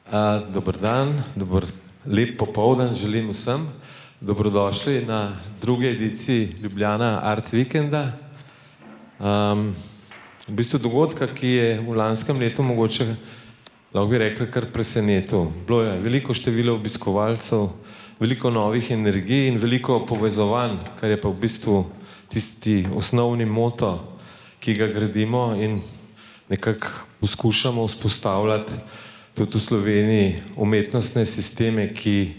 Dober dan, lep popoldan želim vsem. Dobrodošli na drugi ediciji Ljubljana Art Vikenda. V bistvu dogodka, ki je v lanskem letu mogoče, lahko bi rekli, kar presenetil. Bilo je veliko število obiskovalcev, veliko novih energij in veliko povezovanj, kar je pa v bistvu tisti osnovni moto, ki ga gradimo in nekako poskušamo vzpostavljati tudi v Sloveniji umetnostne sisteme, ki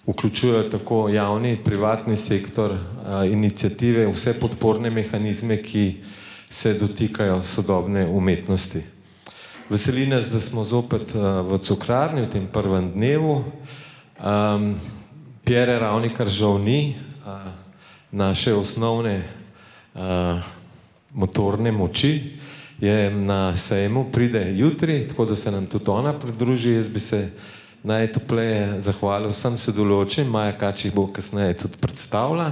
vključujejo tako javni, privatni sektor, iniciative, vse podporne mehanizme, ki se dotikajo sodobne umetnosti. Veseli nas, da smo zopet v Cukrarni v tem prvem dnevu. Pjere Ravnikar žal ni, naše osnovne motorne moči je na sejmu, pride jutri, tako da se nam tudi ona pridruži. Jaz bi se najtopleje zahvalil vsem sodelujočim. Maja Kačih bo kasneje tudi predstavila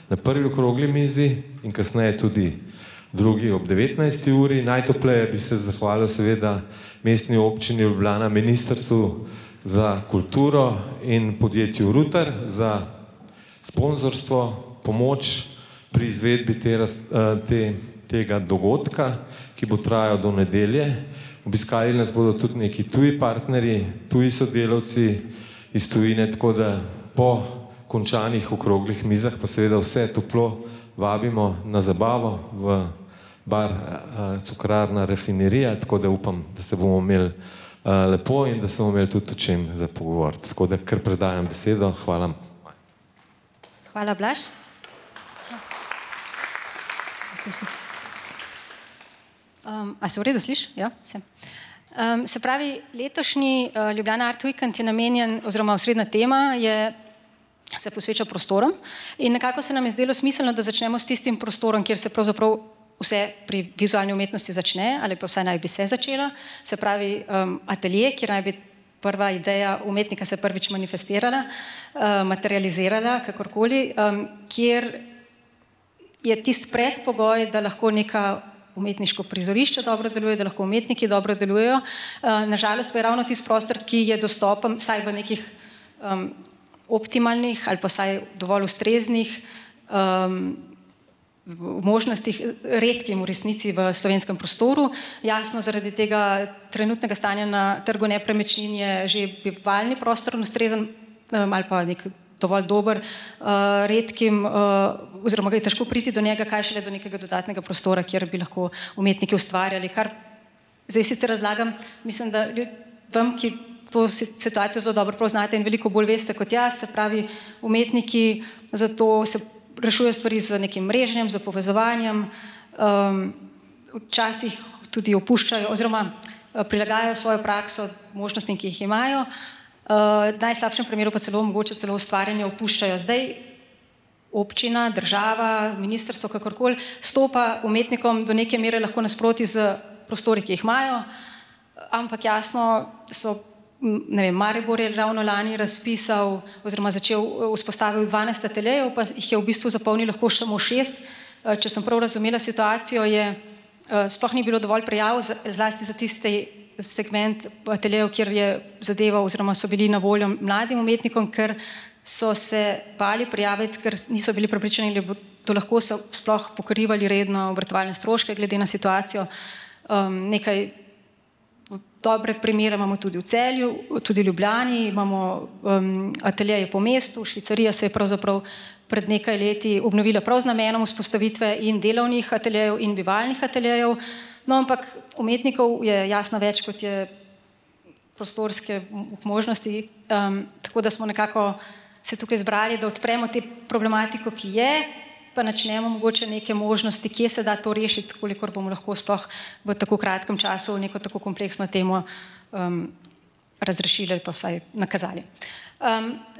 na prvi okrogli mizi in kasneje tudi drugi ob 19. uri. Najtopleje bi se zahvalil seveda Mestni občini Ljubljana, Ministrstvu za kulturo in podjetju Rutar za sponzorstvo, pomoč pri izvedbi tega dogodka, ki bo trajal do nedelje. Obiskali nas bodo tudi neki tuji partnerji, tuji sodelavci iz tujine, tako da po končanih okroglih mizah pa seveda vse toplo vabimo na zabavo v bar Cukrarna Rafinerija, tako da upam, da se bomo imeli lepo in da se bomo imeli tudi o čem za pogovoriti. Tako da kar predajam besedo. Hvala. Hvala, Blaž. A se v redu sliš? Ja, se. Se pravi, letošnji Ljubljana Art Weekend je namenjen, oziroma osrednja tema se posveča prostorom in nekako se nam je zdelo smiselno, da začnemo s tistim prostorom, kjer se pravzaprav vse pri vizualni umetnosti začne, ali pa vsaj naj bi se začela. Se pravi, atelje, kjer naj bi prva ideja umetnika se prvič manifestirala, materializirala, kakorkoli, kjer je tisti predpogoj, da lahko neka umetniško prizorišče dobro deluje, da lahko umetniki dobro delujejo. Nažalost pa je ravno tisti prostor, ki je dostopen vsaj v nekih optimalnih ali pa vsaj dovolj ustreznih možnostih redkim v resnici v slovenskem prostoru. Jasno, zaradi tega trenutnega stanja na trgu nepremičnin je že bivalni prostor ustrezen ali pa nek dovolj dober, redkim, oziroma ga je težko priti do njega, kaj šele do nekega dodatnega prostora, kjer bi lahko umetniki ustvarjali. Kar zdaj sicer razlagam, mislim, da vam, ki to situacijo zelo dobro poznate in veliko bolj veste kot jaz, se pravi, umetniki zato se rešujejo stvari z nekim mreženjem, z povezovanjem, včasih tudi opuščajo oziroma prilagajajo svojo prakso možnostim, ki jih imajo. V najslabšem primeru pa mogoče celo ustvarjanje opuščajo. Zdaj občina, država, ministrstvo, kakorkoli, stopa umetnikom do neke mere lahko nasproti z prostori, ki jih imajo, ampak jasno so, ne vem, Maribor je ravno lani razpisal oziroma vzpostavil 12 ateljejev, pa jih je v bistvu zapolnil lahko samo 6. Če sem prav razumela situacijo, sploh ni bilo dovolj prijav, zlasti za tisti segment ateljejev, kjer je zadeva oziroma so bili na voljo mladim umetnikom, ker so se bali prijaviti, ker niso bili prepričani, da bo to lahko sploh pokrivali redno obratovalne stroške glede na situacijo. Nekaj dobre primere imamo tudi v Celju, tudi v Ljubljani, imamo ateljeje po mestu. Švicarija se je pravzaprav pred nekaj leti obnovila prav z namenom vzpostavitve in delovnih ateljejev in bivalnih ateljejev. No, ampak umetnikov je jasno več, kot je prostorske možnosti, tako da smo nekako se tukaj zbrali, da odpremo te problematiko, ki je, pa načnemo mogoče neke možnosti, kje se da to rešiti, kolikor bomo lahko sploh v tako kratkem času neko tako kompleksno temo razrešili ali pa vsaj nakazali.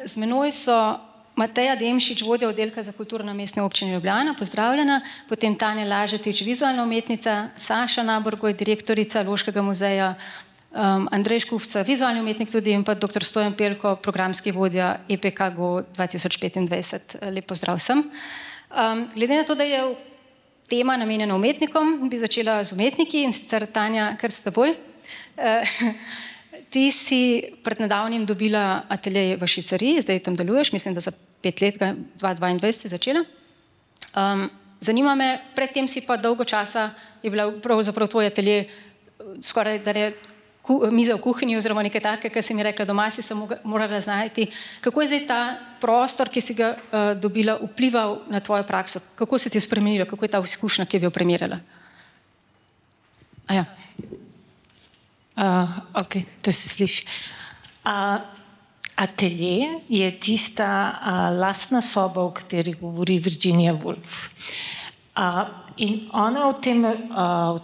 Z menoj so Mateja Demšič, vodja oddelka za kulturo na Mestni občini Ljubljana, pozdravljena, potem Tanja Lažetič, vizualna umetnica, Saša Naborgoj, direktorica Loškega muzeja, Andrej Škufca, vizualni umetnik tudi, in pa dr. Stojan Pelko, programski vodja EPK-GO 2025. Lep pozdrav vsem. Glede na to, da je tema namenjena umetnikom, bi začela z umetniki in sicer Tanja kar s teboj. ti si pred nedavnim dobila atelje v Švicariji, zdaj tam deluješ, mislim, da za 5 let, 2022 si začela. Zanima me, predtem si pa dolgo časa je bila pravzaprav tvoj atelje skoraj, da je miza v kuhinji oziroma nekaj take, kar si mi rekla, doma si se morala znajti. Kako je zdaj ta prostor, ki si ga dobila, vplival na tvojo prakso? Kako se ti je spremenilo? Kako je ta izkušnja, ki je bil primerjala? Ja. Ok, to se sliši. Atelje je tista lastna soba, o kateri govori Virginia Woolf. In ona v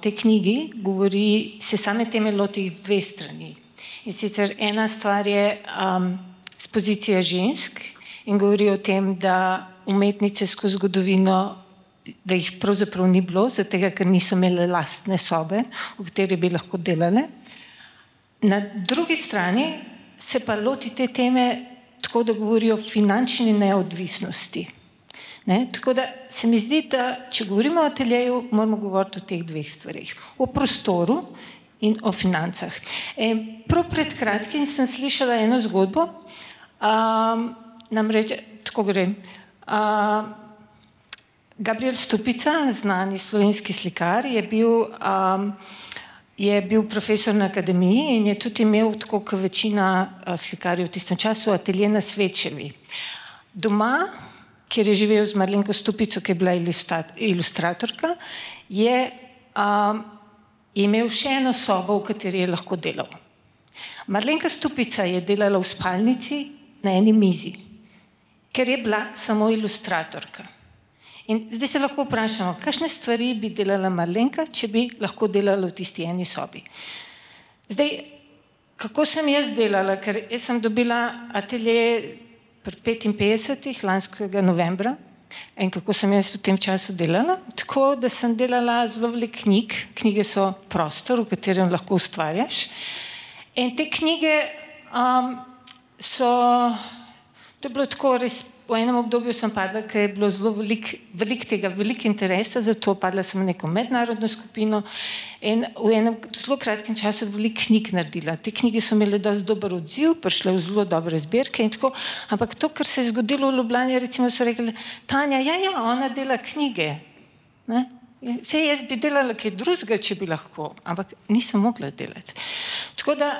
tej knjigi govori, se same teme loti z 2 strani. In sicer ena stvar je z pozicije žensk in govori o tem, da umetnice skozi zgodovino, da jih pravzaprav ni bilo, zato ker niso imele lastne sobe, v kateri bi lahko delale. Na drugi strani se pa loti te teme tako, da govori o finančni neodvisnosti. Tako da se mi zdi, da če govorimo o ateljeju, moramo govoriti o teh 2 stvarih. O prostoru in o financah. Prav pred kratkim sem slišala eno zgodbo, namreč, tako gre, Gabriel Stupica, znani slovenski slikar, je bil profesor na akademiji in je tudi imel, tako kot večina slikarjev v tistem času, atelje na Svečevi. Doma, kjer je živel z Marlenko Stupico, ki je bila ilustratorka, je imel še eno sobo, v kateri je lahko delal. Marlenka Stupica je delala v spalnici na eni mizi, ker je bila samo ilustratorka. In zdaj se lahko vprašamo, kakšne stvari bi delala Marlenka, če bi lahko delala v tisti eni sobi. Zdaj, kako sem jaz delala, ker jaz sem dobila atelje pri 55. lanskega novembra in kako sem jaz v tem času delala, tako da sem delala zelo veliko knjig. Knjige so prostor, v katerem lahko ustvarjaš. In te knjige to je bilo tako res, v enem obdobju sem padla, ker je bilo zelo veliko interesa, zato padla sem v neko mednarodno skupino in v enem zelo kratkem času veliko knjig naredila. Te knjige so imele dosti dober odziv, prišle v zelo dobre zbirke in tako, ampak to, kar se je zgodilo v Ljubljani, recimo so rekli, Tanja, ona dela knjige. Saj jaz bi delala kaj drugega, če bi lahko, ampak nisem mogla delati. Tako da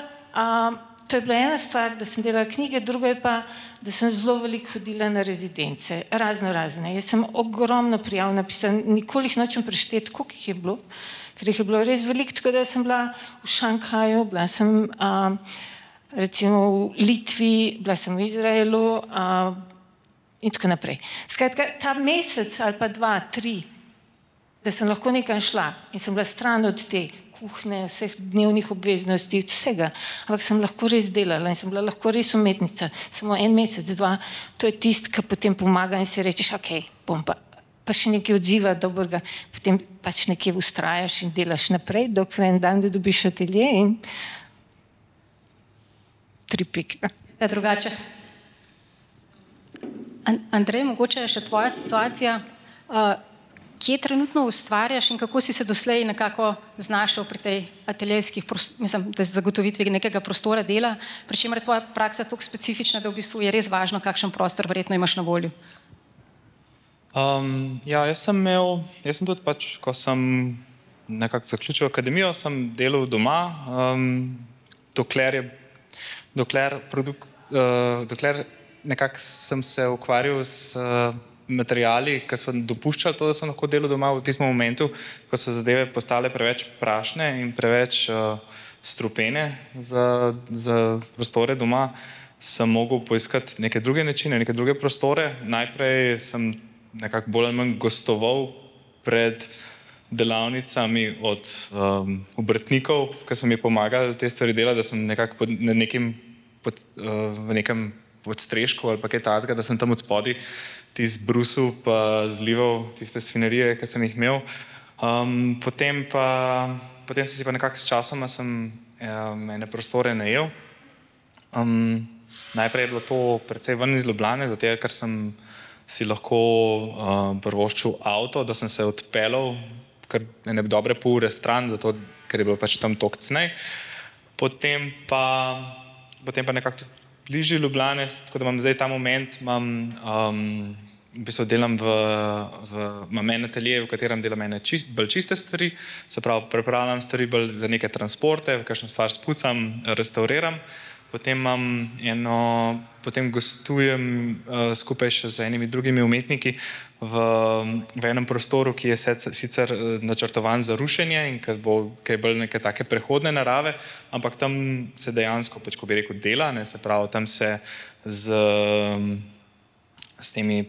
to je bila ena stvar, da sem delala knjige, druga je pa, da sem zelo veliko hodila na rezidence, razne. Jaz sem ogromno prijav napisala, nikoli jih nočem prešteti, koliko jih je bilo, ker jih je bilo res veliko, tako da sem bila v Šanghaju, bila sem recimo v Litvi, bila sem v Izraelu in tako naprej. Skratka, ta mesec ali pa 2, 3, da sem lahko nekam šla in sem bila stran od te kuhne, vseh dnevnih obveznosti, vsega, ampak sem lahko res delala in sem bila lahko res umetnica. Samo 1 mesec, 2, to je tisto, ki potem pomaga in si rečeš, ok, bom pa še nekaj odziva dobrega, potem pač nekje ustrajaš in delaš naprej, dokler en dan, da dobiš atelje in 3 pike. Drugače. Andrej, mogoče je še tvoja situacija, kje trenutno ustvarjaš in kako si se doslej nekako znašel pri tej ateljejskih, zagotovitvi nekega prostora dela, pri čemer je tvoja praksa tako specifična, da v bistvu je res važno, kakšen prostor verjetno imaš na voljo? Jaz sem tudi pač, ko sem nekako zaključil akademijo, sem delal doma, dokler nekako sem se ukvarjal s materiali, ki so dopuščali to, da sem lahko delal doma v tistem momentu, ko so zadeve postale preveč prašne in preveč strupene za prostore doma, sem mogel poiskati neke druge načine, neke druge prostore. Najprej sem nekako bolj ali manj gostoval pred delavnicami od obrtnikov, ki so mi pomagali te stvari delati, da sem nekako v nekem podstrešku ali pa kaj takega, da sem tam od spodaj tisti brusil pa zlival tiste svinerije, ki sem jih imel. Potem sem si pa nekako s časoma ene prostore najel. Najprej je bilo to precej ven iz Ljubljane, zato ker sem si lahko privoščil avto, da sem se odpeljal kar ene dobre pol ure stran, zato ker je bilo pač tam toliko cenej. Potem pa nekako bližje Ljubljane, tako da imam zdaj ta moment, v bistvu delam imam en atelje, v katerem delam ene bolj čiste stvari, se pravi, pripravljam stvari bolj za neke transporte, kakšno stvar spucam, restauriram. Potem gostujem skupaj še z enimi drugimi umetniki v enem prostoru, ki je sicer načrtovan za rušenje in ki je bolj neke take prehodne narave, ampak tam se dejansko, ko bi rekel, dela, se pravi, tam se s temi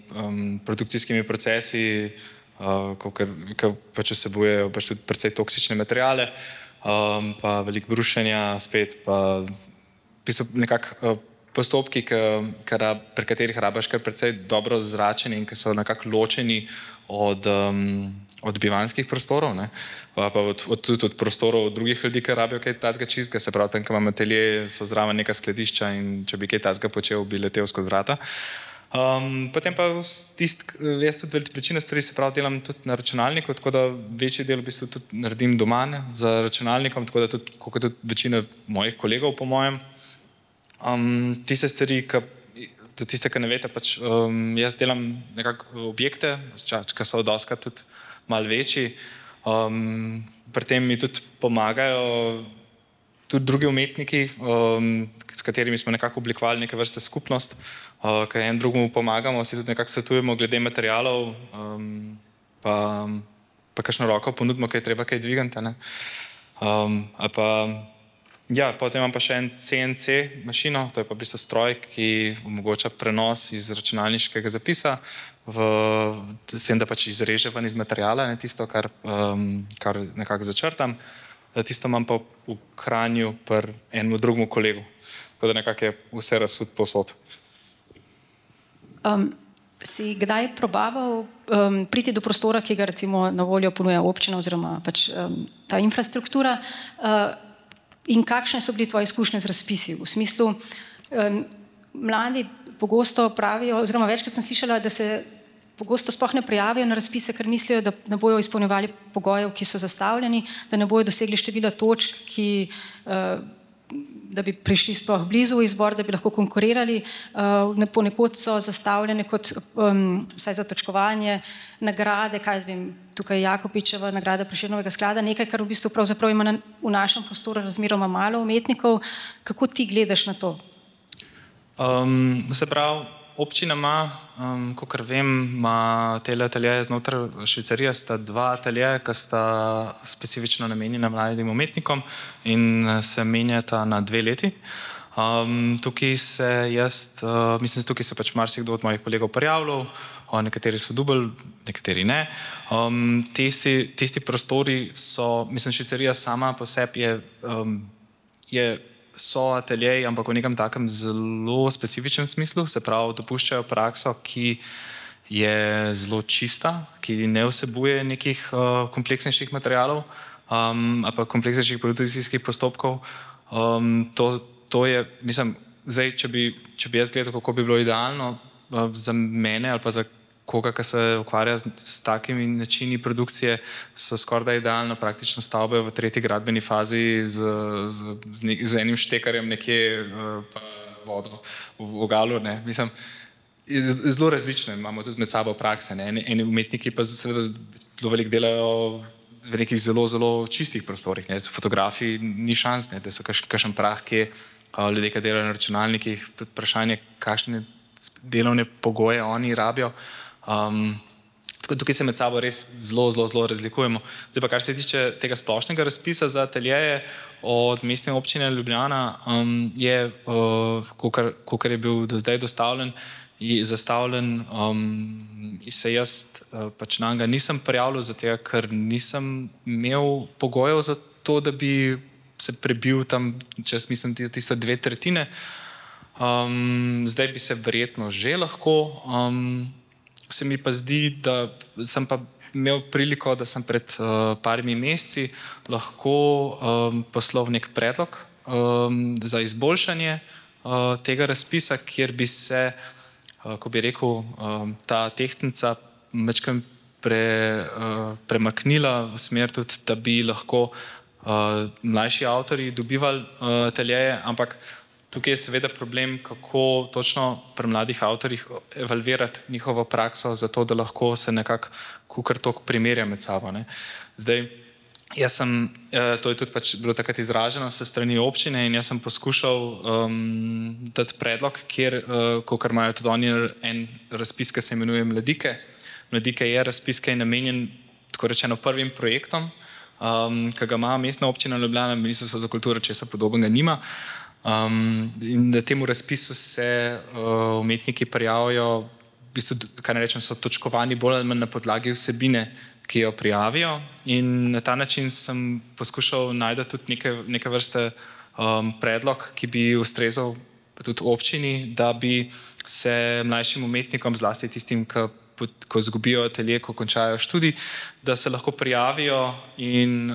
produkcijskimi procesi, ki pač vsebujejo pač tudi precej toksične materiale, pa veliko brušenja spet, pa nekako postopki, pri katerih rabaš kar precej dobro zračenje in ki so nekako ločeni od bivanjskih prostorov, pa tudi od prostorov drugih ljudi, ki rabijo kaj tazga čistega, se pravi, tam, ko imam atelje, so zraven neka skladišča in če bi kaj tazga počel, bi letel skozi vrata. Potem pa jaz tudi večina stvari, se pravi, delam tudi na računalniku, tako da večji del v bistvu tudi naredim doma za računalnikom, tako da tudi večina mojih kolegov, po mojem. Tiste stvari, ki ne veste, pač jaz delam nekako objekte, ki so dostikrat tudi malo večji. Pri tem mi tudi pomagajo tudi drugi umetniki, s katerimi smo nekako oblikovali neke vrste skupnost, ki en drugemu pomagamo, si tudi nekako svetujemo glede materialov, pa kakšno roko ponudimo, kaj je treba kaj dvigati. Ja, potem imam pa še en CNC mašino, to je pa v bistvu stroj, ki omogoča prenos iz računalniškega zapisa, s tem, da pač izreže ven iz materijala, tisto, kar nekako začrtam. Tisto imam pa v Kranju pri enemu drugemu kolegu, tako da nekako je vse razsut povsod. Si kdaj probaval priti do prostora, ki ga recimo na voljo ponuja občina oziroma pač ta infrastruktura, in kakšne so bili tvoje izkušnje z razpisi? V smislu, mladi pogosto pravijo, oziroma večkrat sem slišala, da se pogosto sploh ne prijavijo na razpise, ker mislijo, da ne bojo izpolnjevali pogojev, ki so zastavljeni, da ne bojo dosegli števila točk, da bi prišli sploh blizu v izbor, da bi lahko konkurirali. Ponekod so zastavljene kot, vsaj za točkovanje, nagrade, kaj vem, tukaj Jakopičeva nagrada Prešernovega sklada, nekaj, kar v bistvu pravzaprav ima v našem prostoru razmeroma malo umetnikov. Kako ti gledaš na to? Se pravi, občina ima, kakor vem, ima tele ateljeje znotraj Švicarije, sta dva ateljeja, ki sta specifično namenjena mladim umetnikom in se menjata na 2 leti. Tukaj se pač marsikdo od mojih kolegov prijavljal, nekateri so dobili, nekateri ne. Tisti prostori so, mislim, Švicarija sama po sebi so ateljeji, ampak v nekem takem zelo specifičnem smislu, se pravi, dopuščajo prakso, ki je zelo čista, ki ne vsebuje nekih kompleksnejših materialov, ali pa kompleksnejših produkcijskih postopkov. To je, mislim, zdaj, če bi jaz gledal, kako bi bilo idealno za mene ali pa za koga, ki se ukvarja s takimi načini produkcije, so skoraj idealno praktično stavbe v 3. gradbeni fazi z enim štekarjem nekje pa vodo v ogalu. Mislim, zelo različne imamo tudi med sabo prakse. Eni umetniki pa seveda zelo veliko delajo v nekih zelo, zelo čistih prostorih. Fotografiji ni šans, da so kakšen prah, ki ljudje, ki delajo na računalnikih, tudi vprašanje, kakšne delovne pogoje oni rabijo. Tukaj se med sabo res zelo, zelo, zelo razlikujemo. Zdaj pa, kar se tiče tega splošnega razpisa za ateljeje od Mestne občine Ljubljana, je, kakor je bil do zdaj zastavljen, se jaz pač na njega nisem prijavljal, zato ker nisem imel pogojev za to, da bi se prebil tam, če jaz mislim, tisto 2/3. Zdaj bi se verjetno že lahko. Se mi pa zdi, da sem pa imel priliko, da sem pred parimi meseci lahko poslal nek predlog za izboljšanje tega razpisa, kjer bi se, ko bi rekel, ta tehtnica majčkeno premaknila v smer tudi, da bi lahko mlajši avtorji dobivali ateljeje, ampak tukaj je seveda problem, kako točno pri mladih avtorjih evalvirati njihovo prakso, zato da lahko se nekako kukar tok primerja med sabo. Ne. Zdaj, to je tudi pač bilo takrat izraženo se strani občine in jaz sem poskušal dati predlog, kjer, kakor imajo tudi oni en razpis, ki se imenuje Mladike. Mladike je razpis, ki je namenjen, tako rečeno, prvim projektom, ki ga ima Mestna občina Ljubljana, Ministrstvo za kulturo, česa podobnega nima. In na temu razpisu se umetniki prijavijo, v bistvu, kaj ne rečem, so točkovani bolj ali manj na podlagi vsebine, ki jo prijavijo, in na ta način sem poskušal najti tudi neke vrste predlog, ki bi ustrezal tudi občini, da bi se mlajšim umetnikom, zlasti tistim, ko izgubijo atelje, ko končajo študij, da se lahko prijavijo in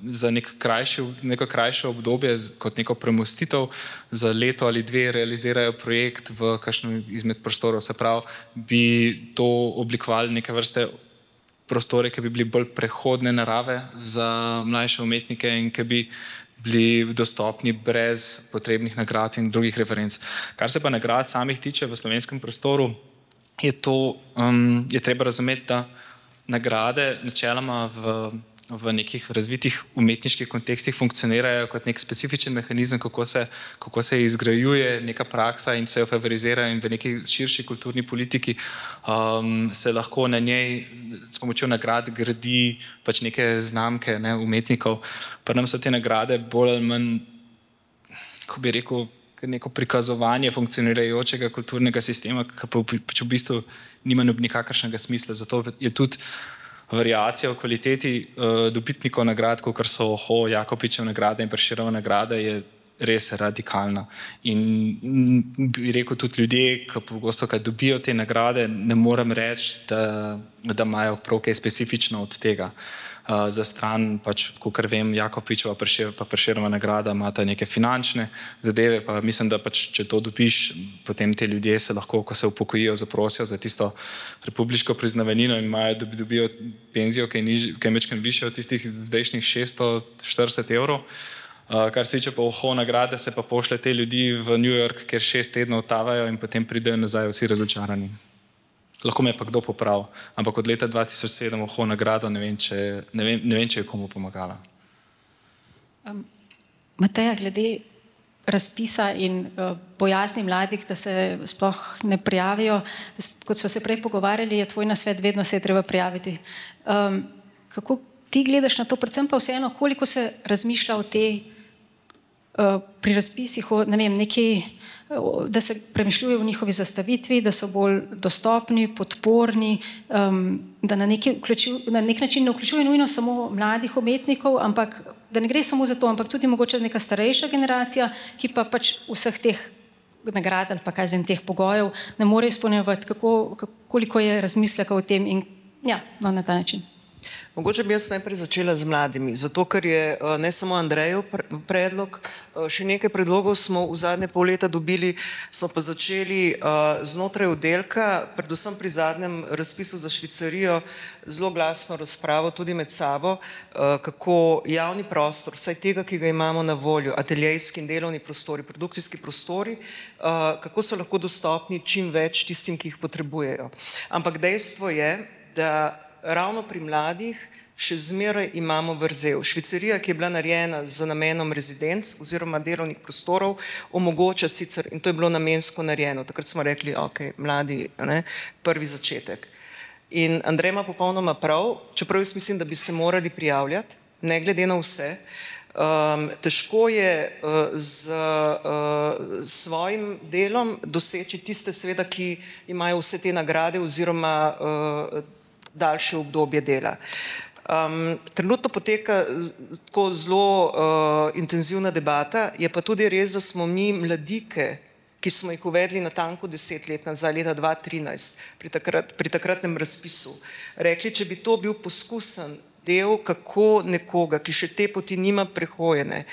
za neko krajše obdobje, kot neko premostitev, za leto ali dve realizirajo projekt v kakšnem izmed prostorov. Se pravi, bi to oblikovali neke vrste prostore, ki bi bili bolj prehodne narave za mlajše umetnike in ki bi bili dostopni brez potrebnih nagrad in drugih referenc. Kar se pa nagrad samih tiče v slovenskem prostoru, je treba razumeti, da nagrade načeloma v nekih razvitih umetniških kontekstih funkcionirajo kot nek specifičen mehanizem, kako se izgrajuje neka praksa in se jo favorizira, in v neki širši kulturni politiki se lahko na njej s pomočjo nagrad gradi pač neke znamke, ne, umetnikov. Pa nam so te nagrade bolj ali manj, ko bi rekel, neko prikazovanje funkcionirajočega kulturnega sistema, ki pa v bistvu nima nikakršnega smisla. Zato je tudi variacija v kvaliteti dobitnikov nagrad, kot so Jakopičeva nagrada in Prešernova nagrada, je res radikalna. In bi rekel, tudi ljudje, ki pogosto dobijo te nagrade, ne morem reči, da imajo prav kaj specifično od tega. Za stran, pač, kakor vem, Jakopičeva pa Prešernova nagrada imata neke finančne zadeve, pa mislim, da pač, če to dobiš, potem te ljudje se lahko, ko se upokojijo, zaprosijo za tisto republiško priznavanino in dobijo penzijo, ki je mečken višja od tistih zdajšnjih 640 evrov. Kar se tiče pa nagrade, se pa pošle te ljudi v New York, kjer 6 tednov tavajo in potem pridejo nazaj vsi razočarani. Lahko me pa kdo popravi, ampak od leta 2007 nagrado ne vem, če je komu pomagala. Mateja, glede razpisa in bojazni mladih, da se sploh ne prijavijo, kot so se prej pogovarjali, je tvoj nasvet, vedno se je treba prijaviti. Kako ti gledaš na to, predvsem pa vseeno, koliko se razmišlja o pri razpisih, ne vem, da se premišljuje v njihovi zastavitvi, da so bolj dostopni, podporni, da na nek način ne vključuje nujno samo mladih umetnikov, ampak da ne gre samo za to, ampak tudi mogoče neka starejša generacija, ki pa pač vseh teh nagrad ali pa kaj zvem teh pogojev ne more izpolnjevati. Koliko je razmisleka o tem in ja, no, na ta način. Mogoče bi jaz najprej začela z mladimi, zato ker je ne samo Andrejev predlog, še nekaj predlogov smo v zadnje pol leta dobili, smo pa začeli znotraj oddelka, predvsem pri zadnjem razpisu za Švicarijo, zelo glasno razpravo tudi med sabo, kako javni prostor, vsaj tega, ki ga imamo na voljo, ateljejski in delovni prostori, produkcijski prostori, kako so lahko dostopni čim več tistim, ki jih potrebujejo. Ampak dejstvo je, da ravno pri mladih še zmeraj imamo vrzel. Švicarija, ki je bila narejena z namenom rezidenc oziroma delovnih prostorov, omogoča sicer, in to je bilo namensko narejeno, takrat smo rekli, ok, mladi, ne, prvi začetek. In Andrej ima popolnoma prav, čeprav jaz mislim, da bi se morali prijavljati, ne glede na vse. Težko je z svojim delom doseči tiste, seveda, ki imajo vse te nagrade oziroma daljše obdobje dela. Trenutno poteka tako zelo intenzivna debata, je pa tudi res, da smo mi mladike, ki smo jih uvedli natanko 10 let nazaj, leta 2013, pri takratnem razpisu, rekli, če bi to bil poskusen del, kako nekoga, ki še te poti nima prehojene,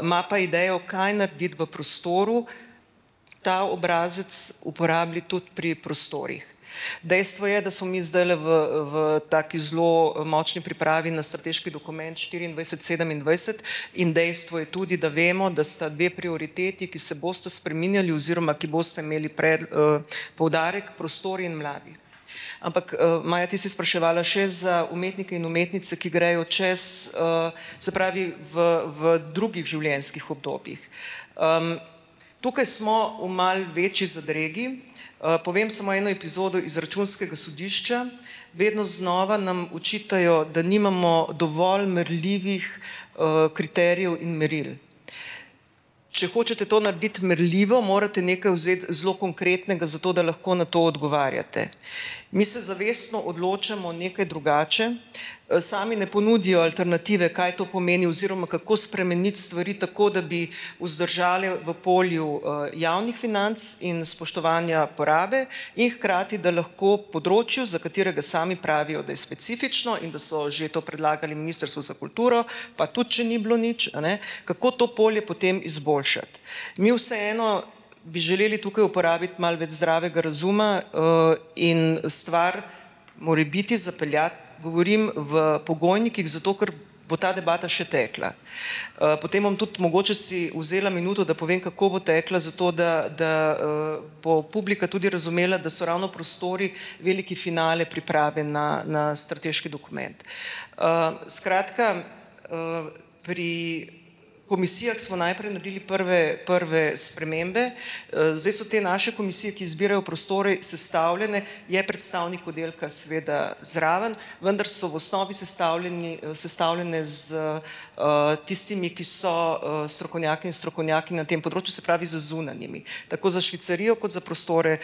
ima pa idejo, kaj narediti v prostoru, ta obrazec uporabi tudi pri prostorih. Dejstvo je, da smo mi zdaj v taki zelo močni pripravi na strateški dokument 24-27 in dejstvo je tudi, da vemo, da sta dve prioriteti, ki se boste spreminjali oziroma ki boste imeli poudarek, prostori in mladi. Ampak, Maja, ti si spraševala še za umetnike in umetnice, ki grejo čez, se pravi, v drugih življenjskih obdobjih. Tukaj smo v mal večji zadregi. Povem samo eno epizodo iz Računskega sodišča. Vedno znova nam očitajo, da nimamo dovolj merljivih kriterijev in meril. Če hočete to narediti merljivo, morate nekaj vzeti zelo konkretnega, zato da lahko na to odgovarjate. Mi se zavestno odločamo nekaj drugače, sami ne ponudijo alternative, kaj to pomeni oziroma kako spremeniti stvari tako, da bi vzdržali v polju javnih financ in spoštovanja porabe in hkrati, da lahko področju, za katerega sami pravijo, da je specifično in da so že to predlagali Ministrstvu za kulturo, pa tudi, če ni bilo nič, kako to polje potem izboljšati. Mi vseeno bi želeli tukaj uporabiti malo več zdravega razuma in stvar mora biti zapeljati, govorim v pogojnikih, zato ker bo ta debata še tekla. Potem bom tudi mogoče si vzela minuto, da povem, kako bo tekla, zato da bo publika tudi razumela, da so ravno prostori veliki finale priprave na strateški dokument. Skratka, pri komisijah smo najprej naredili prve spremembe. Zdaj so te naše komisije, ki izbirajo prostore, sestavljene, je predstavnik oddelka seveda zraven, vendar so v osnovi sestavljene z tistimi, ki so strokovnjaki in strokovnjaki na tem področju, se pravi z zunanjimi, tako za Švicarijo kot za prostore,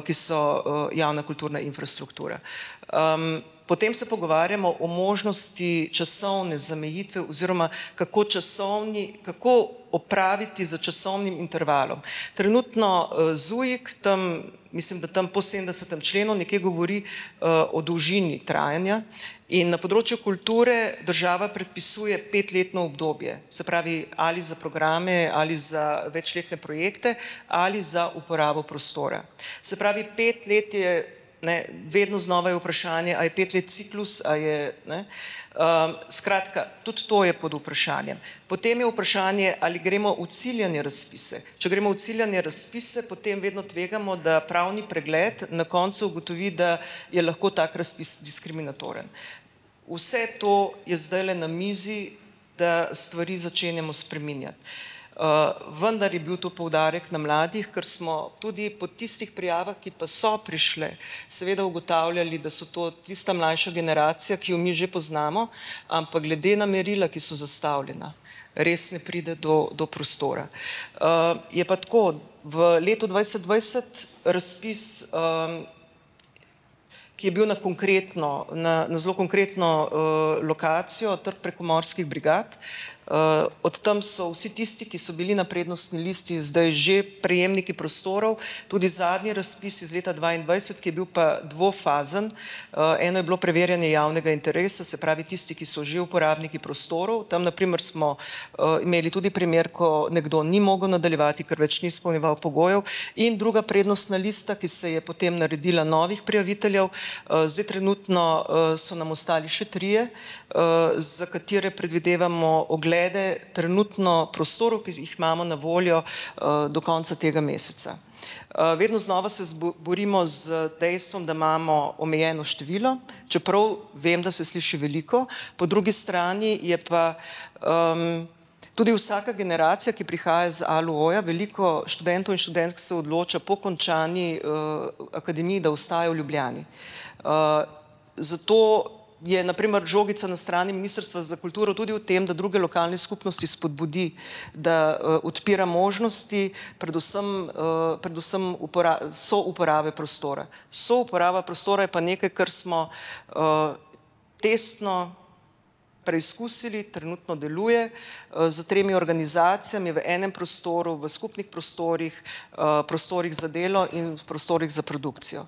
ki so javna kulturna infrastruktura. Potem se pogovarjamo o možnosti časovne zamejitve oziroma kako opraviti za časovnim intervalom. Trenutno ZUJIK, mislim, da tam po 70. členu nekje govori o dolžini trajanja in na področju kulture država predpisuje 5-letno obdobje, se pravi ali za programe, ali za večletne projekte, ali za uporabo prostora. Se pravi, 5 let je vedno znova je vprašanje, a je 5 let ciklus, a je, skratka, tudi to je pod vprašanjem. Potem je vprašanje, ali gremo v ciljane razpise. Če gremo v ciljane razpise, potem vedno tvegamo, da pravni pregled na koncu ugotovi, da je lahko tak razpis diskriminatoren. Vse to je zdajle na mizi, da stvari začenjamo spreminjati. Vendar je bil to poudarek na mladih, ker smo tudi po tistih prijavah, ki pa so prišle, seveda ugotavljali, da so to tista mlajša generacija, ki jo mi že poznamo, ampak glede na merila, ki so zastavljena, res ne pride do prostora. Je pa tako, v letu 2020 razpis, ki je bil na zelo konkretno lokacijo, Trg prekomorskih brigad. Od tam so vsi tisti, ki so bili na prednostni listi, zdaj že prejemniki prostorov. Tudi zadnji razpis iz leta 2022, ki je bil pa dvofazen. Eno je bilo preverjanje javnega interesa, se pravi tisti, ki so že uporabniki prostorov. Tam naprimer smo imeli tudi primer, ko nekdo ni mogel nadaljevati, ker več ni izpolnjeval pogojev. In druga prednostna lista, ki se je potem naredila novih prijaviteljev. Zdaj trenutno so nam ostali še 3, za katere predvidevamo oglede trenutno prostorov, ki jih imamo na voljo do konca tega meseca. Vedno znova se borimo z dejstvom, da imamo omejeno število, čeprav vem, da se sliši veliko. Po drugi strani je pa tudi vsaka generacija, ki prihaja z ALUO-ja, veliko študentov in študentk se odloča po končani akademiji, da ostaja v Ljubljani. Zato je naprimer žogica na strani Ministrstva za kulturo tudi v tem, da druge lokalne skupnosti spodbudi, da odpira možnosti, predvsem souporabe prostora. Souporaba prostora je pa nekaj, kar smo testno preizkusili, trenutno deluje z 3 organizacijami v enem prostoru, v skupnih prostorih, prostorih za delo in prostorih za produkcijo.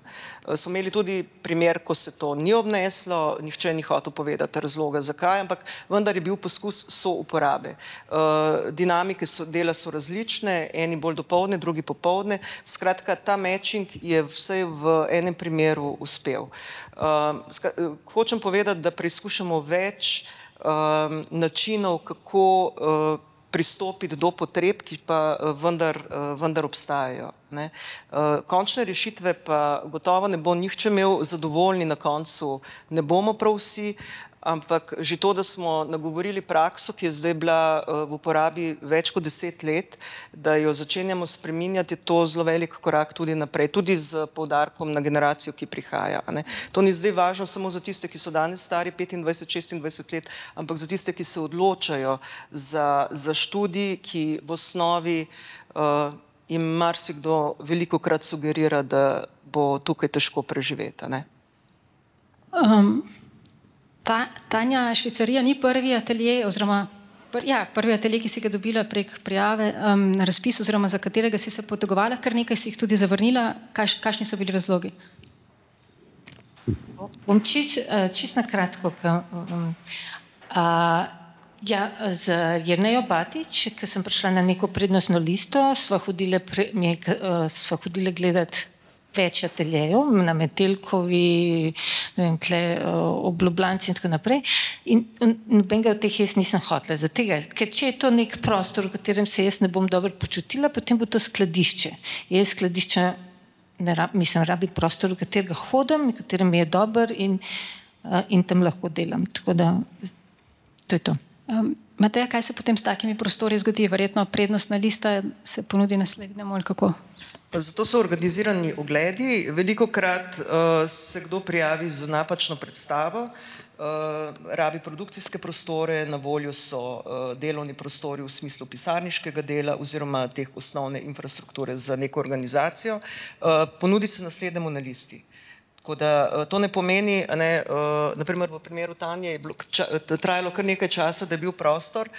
Smo imeli tudi primer, ko se to ni obneslo, nihče ni hotel povedati razloga zakaj, ampak vendar je bil poskus souporabe. Dinamike dela so različne, eni bolj dopoldne, drugi popoldne. Skratka, ta matching je vsaj v enem primeru uspel. Hočem povedati, da preizkušamo več načinov, kako pristopiti do potreb, ki pa vendar obstajajo. Končne rešitve pa gotovo ne bo nihče imel, zadovoljni na koncu ne bomo prav vsi, ampak že to, da smo nagovorili prakso, ki je zdaj bila v uporabi več kot 10 let, da jo začenjamo spreminjati, je to zelo velik korak tudi naprej, tudi z poudarkom na generacijo, ki prihaja. To ni zdaj važno samo za tiste, ki so danes stari 25-26 let, ampak za tiste, ki se odločajo za študij, ki v osnovi jim marsikdo velikokrat sugerira, da bo tukaj težko preživeti. Tanja, Švicarija ni prvi atelje, oziroma prvi atelje, ki si ga dobila prek prijave na razpis, oziroma za katerega si se potegovala, kar nekaj si jih tudi zavrnila. Kakšni so bili razlogi? Bom čist na kratko. Z Jernejo Batič, ki sem prišla na neko prednostno listo, sva hodile gledati več ateljejev, na Metelkovi, ob Ljubljanci in tako naprej. In nobenega od teh jaz nisem hotela. Zatega, ker če je to nek prostor, v katerem se jaz ne bom dobro počutila, potem bo to skladišče. Jaz skladišče rabi prostor, v katerega hodim, v katerem mi je dober in tam lahko delam. Tako da, to je to. Mateja, kaj se potem s takimi prostori zgodi? Verjetno prednostna lista se ponudi naslednjemu ali kako? Zato so organizirani ogledi. Velikokrat se kdo prijavi z napačno predstavo, rabi produkcijske prostore, na voljo so delovni prostori v smislu pisarniškega dela oziroma teh osnovne infrastrukture za neko organizacijo, ponudi se naslednjemu na listi. Tako da to ne pomeni, naprimer v primeru Tanje je trajalo kar nekaj časa, da je bil prostor,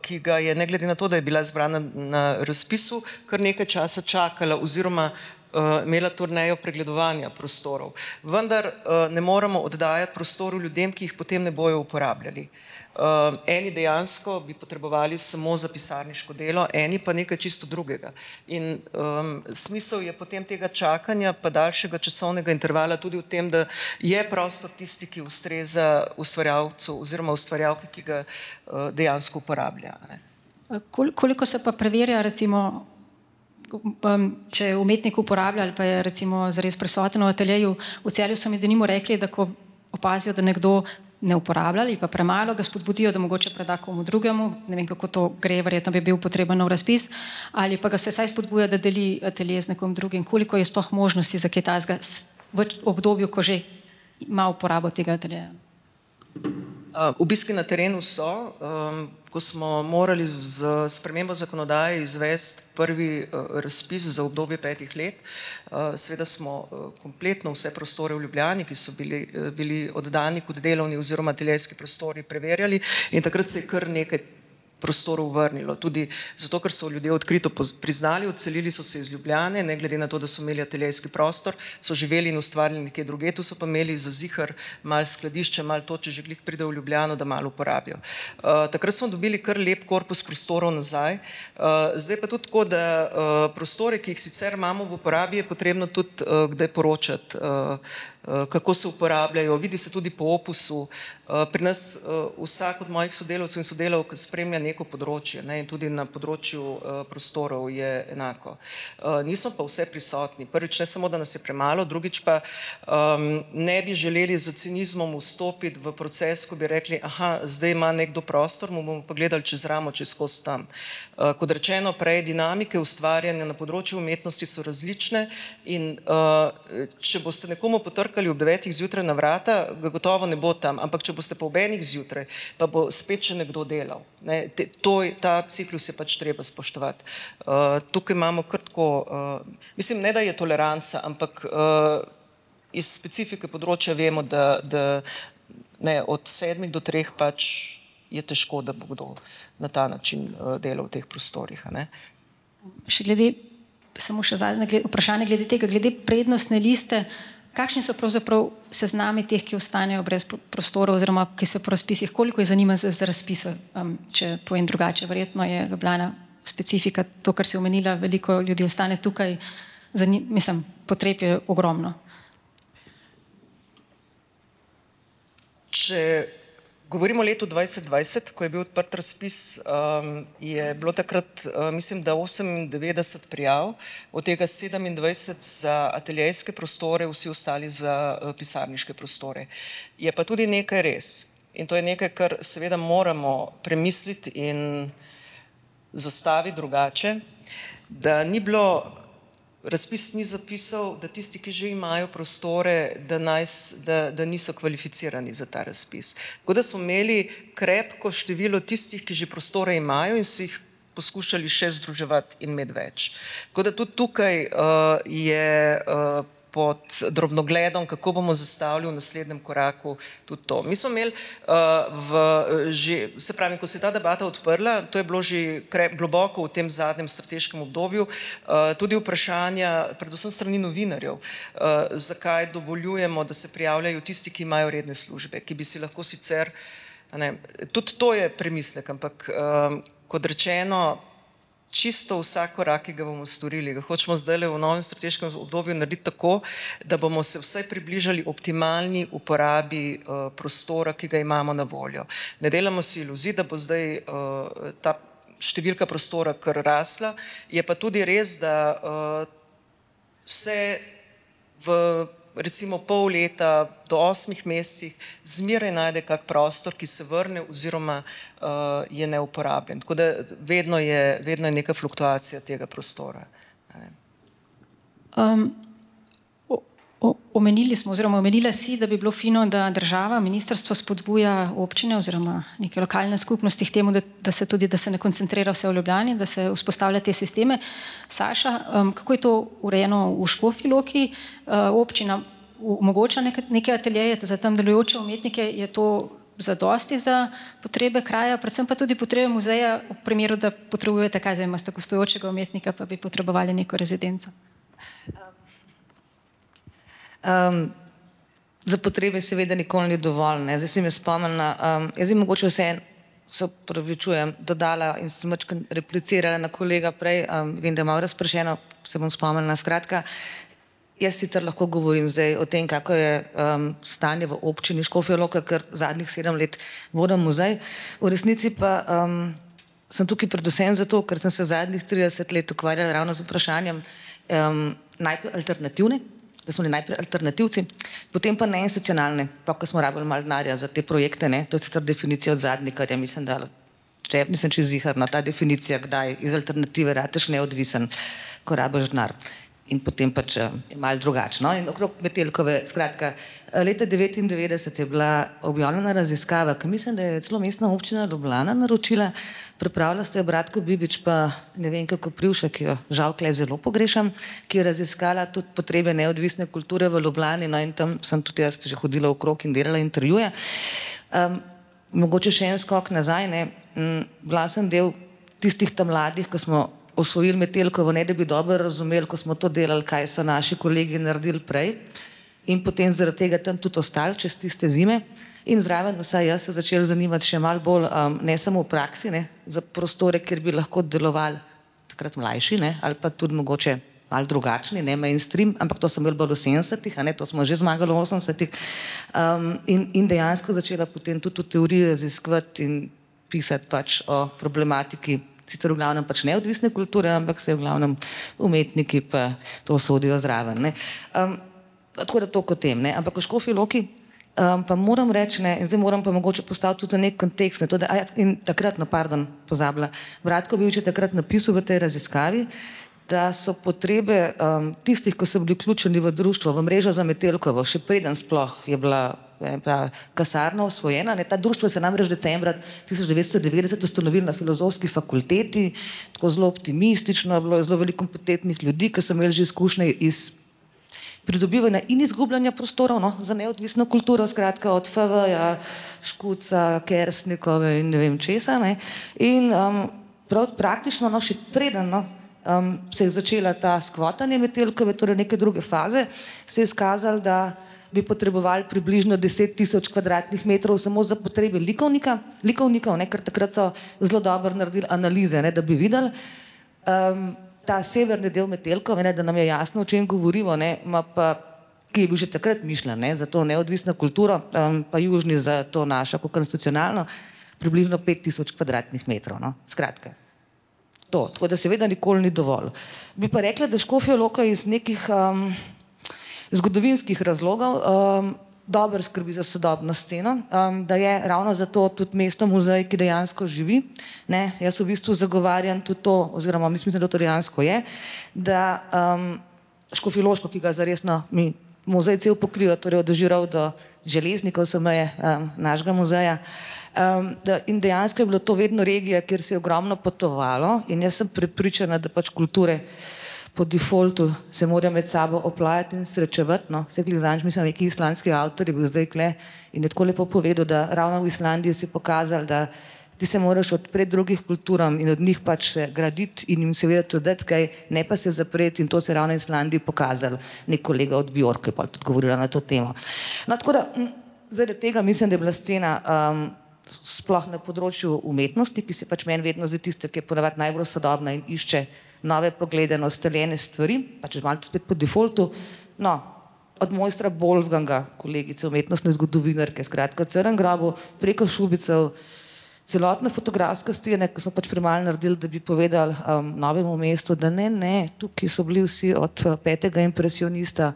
ki ga je, ne glede na to, da je bila zbrana na razpisu, kar nekaj časa čakala oziroma imela turnejo pregledovanja prostorov. Vendar ne moramo oddajati prostorov ljudem, ki jih potem ne bojo uporabljali. Eni dejansko bi potrebovali samo za pisarniško delo, eni pa nekaj čisto drugega. In smisel je potem tega čakanja pa daljšega časovnega intervala tudi v tem, da je prostor tisti, ki ustreza ustvarjalcu oziroma ustvarjalki, ki ga dejansko uporablja. Koliko se pa preverja, recimo, če umetnik uporablja ali pa je recimo zares prisoten v ateljeju? V Celju so mi denimo rekli, da ko opazijo, da nekdo ne uporablja ali pa premalo, ga spodbudijo, da mogoče preda komu drugemu, ne vem, kako to gre, verjetno bi bil potreben nov razpis, ali pa ga se saj spodbuja, da deli atelje z nekom drugim. Koliko je sploh možnosti za kaj takega v obdobju, ko že ima uporabo tega ateljeja? Obiski na terenu so, ko smo morali z spremembo zakonodaje izvesti prvi razpis za obdobje 5 let, seveda smo kompletno vse prostore v Ljubljani, ki so bili oddani kot delovni oziroma ateljejski prostori, preverjali in takrat se je kar nekaj prostorov vrnilo. Tudi zato, ker so ljudje odkrito priznali, odselili so se iz Ljubljane, ne glede na to, da so imeli ateljejski prostor, so živeli in ustvarjali nekje druge, tu so pa imeli za zihar malo skladišče, malo to, če že glih pride v Ljubljano, da malo uporabijo. Takrat smo dobili kar lep korpus prostorov nazaj. Zdaj pa tudi tako, da prostore, ki jih sicer imamo v uporabi, je potrebno tudi kdaj poročati, kako se uporabljajo, vidi se tudi po opusu. Pri nas vsak od mojih sodelavcev in sodelavk spremlja neko področje, in tudi na področju prostorov je enako. Nismo pa vse prisotni. Prvič, ne samo, da nas je premalo, drugič pa ne bi želeli z cinizmom vstopiti v proces, ko bi rekli, aha, zdaj ima nekdo prostor, mu bomo pa gledali čez ramo, čez skozi tam. Kot rečeno prej, dinamike ustvarjanja na področju umetnosti so različne in če boste nekomu potrkali ob 9 zjutraj na vrata, ga gotovo ne bo tam, ampak če boste pa ob 1 zjutraj, pa bo spet še nekdo delal. Ta ciklus je pač treba spoštovati. Tukaj imamo kar tako, mislim, ne da je toleranca, ampak iz specifike področja vemo, da Ne, od 7 do 3 pač je težko, da bo kdo na ta način delal v teh prostorih. A ne? Še glede, samo še zadnje vprašanje glede tega, glede prednostne liste, kakšni so pravzaprav seznami teh, ki ostanejo brez prostorov oziroma ki so po razpisih, koliko je zanima za razpise, če povem drugače, verjetno je Ljubljana specifika, to, kar si omenila, veliko ljudi ostane tukaj, mislim, potreb je ogromno. Če govorimo o letu 2020, ko je bil odprt razpis, je bilo takrat, mislim, da 98 prijav, od tega 27 za ateljejske prostore, vsi ostali za pisarniške prostore. Je pa tudi nekaj res. In to je nekaj, kar seveda moramo premisliti in zastaviti drugače, da ni bilo, razpis ni zapisal, da tisti, ki že imajo prostore, da niso kvalificirani za ta razpis. Tako da smo imeli krepko število tistih, ki že prostore imajo in so jih poskušali še združevati in imeti več. Tako da tudi tukaj je pod drobnogledom, kako bomo zastavili v naslednjem koraku tudi to. Mi smo imeli se pravi, ko se je ta debata odprla, to je bilo že globoko v tem zadnjem strateškem obdobju, tudi vprašanja, predvsem strani novinarjev, zakaj dovoljujemo, da se prijavljajo tisti, ki imajo redne službe, ki bi si lahko sicer, tudi to je premislek, ampak kot rečeno, čisto vsak korak, ki ga bomo storili, ga hočemo zdaj v novem strateškem obdobju narediti tako, da bomo se vsaj približali optimalni uporabi prostora, ki ga imamo na voljo. Ne delamo si iluzij, da bo zdaj ta številka prostora kar rasla, je pa tudi res, da se v recimo pol leta do 8 mesecih zmeraj najde kak prostor, ki se vrne oziroma je neuporabljen. Tako da vedno je neka fluktuacija tega prostora. Omenili smo oziroma omenila si, da bi bilo fino, da država, ministrstvo spodbuja občine oziroma neke lokalne skupnosti k temu, da se ne koncentrira vse v Ljubljani, da se vzpostavlja te sisteme. Saša, kako je to urejeno v Škofji Loki? Občina omogoča neke ateljeje za tam delujoče umetnike, je to zadosti za potrebe kraja, predvsem pa tudi potrebe muzeja v primeru, da potrebujete kaj, imate gostujočega umetnika, pa bi potrebovali neko rezidenco? Za potrebe seveda nikoli ni dovolj. Zdaj si me spomnila, jaz bi mogoče vse, se opravičujem, dodala in sem malo replicirala na kolega prej, vem, da je malo razpršeno, se bom spomnila. Skratka, jaz sicer lahko govorim zdaj o tem, kako je stanje v občini Škofja Loka, ker zadnjih 7 let vodim muzej. V resnici pa sem tukaj predvsem zato, ker sem se zadnjih 30 let ukvarjala ravno z vprašanjem najprej alternativne, da smo bili najprej alternativci, potem pa neinstitucionalne, pa ko smo rabili malo denarja za te projekte, to je sicer definicija od zadnjikarja, mislim, da nisem čez ziharna, ta definicija, kdaj iz alternative rateš neodvisen, ko rabiš denar. In potem pač je malo drugačno. In okrog Metelkove, skratka, leta 1999 je bila objavljena raziskava, ki mislim, da je celo mestna občina Ljubljana naročila, pripravila ste jo Bratko Bibič, pa ne vem kako Privša, ki jo žal tle zelo pogrešam, ki je raziskala tudi potrebe neodvisne kulture v Ljubljani, in tam sem tudi jaz že hodila okrog in delala intervjuje. Mogoče še en skok nazaj, bila sem del tistih tam mladih, ko smo osvojili Metelkovo, ne da bi dobro razumeli, ko smo to delali, kaj so naši kolegi naredili prej in potem zaradi tega tam tudi ostali čez tiste zime in zraven vsaj jaz se začel zanimati še malo bolj, ne samo v praksi, za prostore, kjer bi lahko delovali takrat mlajši, ali pa tudi mogoče malo drugačni, mainstream, ampak to sem imel bolj v 70-ih, to smo že zmagali v 80-ih in dejansko začela potem tudi v teoriji raziskovati in pisati pač o problematiki sicer v glavnem pač neodvisne kulture, ampak se v glavnem umetniki pa to sodijo zraven. Tako da to kot tem. Ampak v Škofji Loki pa moram reči, zdaj moram pa mogoče postaviti tudi nek kontekst. In takrat, pozabila, Bratko Bibič je takrat napisal v tej raziskavi, da so potrebe tistih, ko so bili vključeni v društvo, v mrežo za Metelkovo, še preden sploh je bila kasarna osvojena. Ta društvo se namreč decembra 1990 ustanovili na Filozofski fakulteti, tako zelo optimistično, bilo je zelo veliko kompetentnih ljudi, ki so imeli že izkušnje iz pridobivanja in izgubljanja prostorov, no, za neodvisno kulturo, skratka od FV-ja, Škuca, Kersnikove in ne vem česa, ne. In praktično, no, še preden, no, se je začela ta skvotanje Metelkove, torej neke druge faze, se je izkazalo, da bi potrebovali približno 10.000 kvadratnih metrov samo za potrebe likovnikov, ne, ker takrat so zelo dobro naredili analize, ne, da bi videli. Ta severni del Metelkove, ne, da nam je jasno, o čem govorimo, ne, ki je bil že takrat mišljen, ne, za to neodvisno kulturo, pa južni za to našo konstitucionalno, približno 5.000 kvadratnih metrov, no, skratka. To, tako da seveda nikoli ni dovolj. Bi pa rekla, da Škofja Loka iz nekih zgodovinskih razlogov dobro skrbi za sodobno sceno, da je ravno zato tudi mesto muzej, ki dejansko živi. Ne, jaz v bistvu zagovarjam tudi to, oziroma mislim, da to dejansko je, da Škofjeloško, ki ga zaresno mi muzej cel pokriva, torej od Žirov do Železnikov so meje našega muzeja, in dejansko je bilo to vedno regija, kjer se je ogromno potovalo in jaz sem prepričana, da pač kulture po defaultu se morajo med sabo oplajati in srečevati, no, vse glizanč, mislim, neki islandski avtor je bil zdaj kle in je tako lepo povedal, da ravno v Islandiji si pokazali, da ti se moraš odpreti drugih kulturam in od njih pač graditi in jim seveda tudi dati kaj, ne pa se zapreti in to se ravno v Islandiji pokazali, nek kolega od Bjorke pa tudi govorila na to temo. No, tako da, zaradi tega mislim, da je bila scena sploh na področju umetnosti, ki se pač meni vedno zdi tista, ki je ponavadi najbolj sodobna in išče nove poglede na ustaljene stvari, pa če malo spet po defaultu, no, od mojstra Wolfganga, kolegice umetnostne zgodovinarke, skratka od Crngrobu, preko Šubicev, celotna fotografska scena, ko smo pač premalo naredili, da bi povedali Novemu mestu, da ne, tukaj so bili vsi od 5. impresionista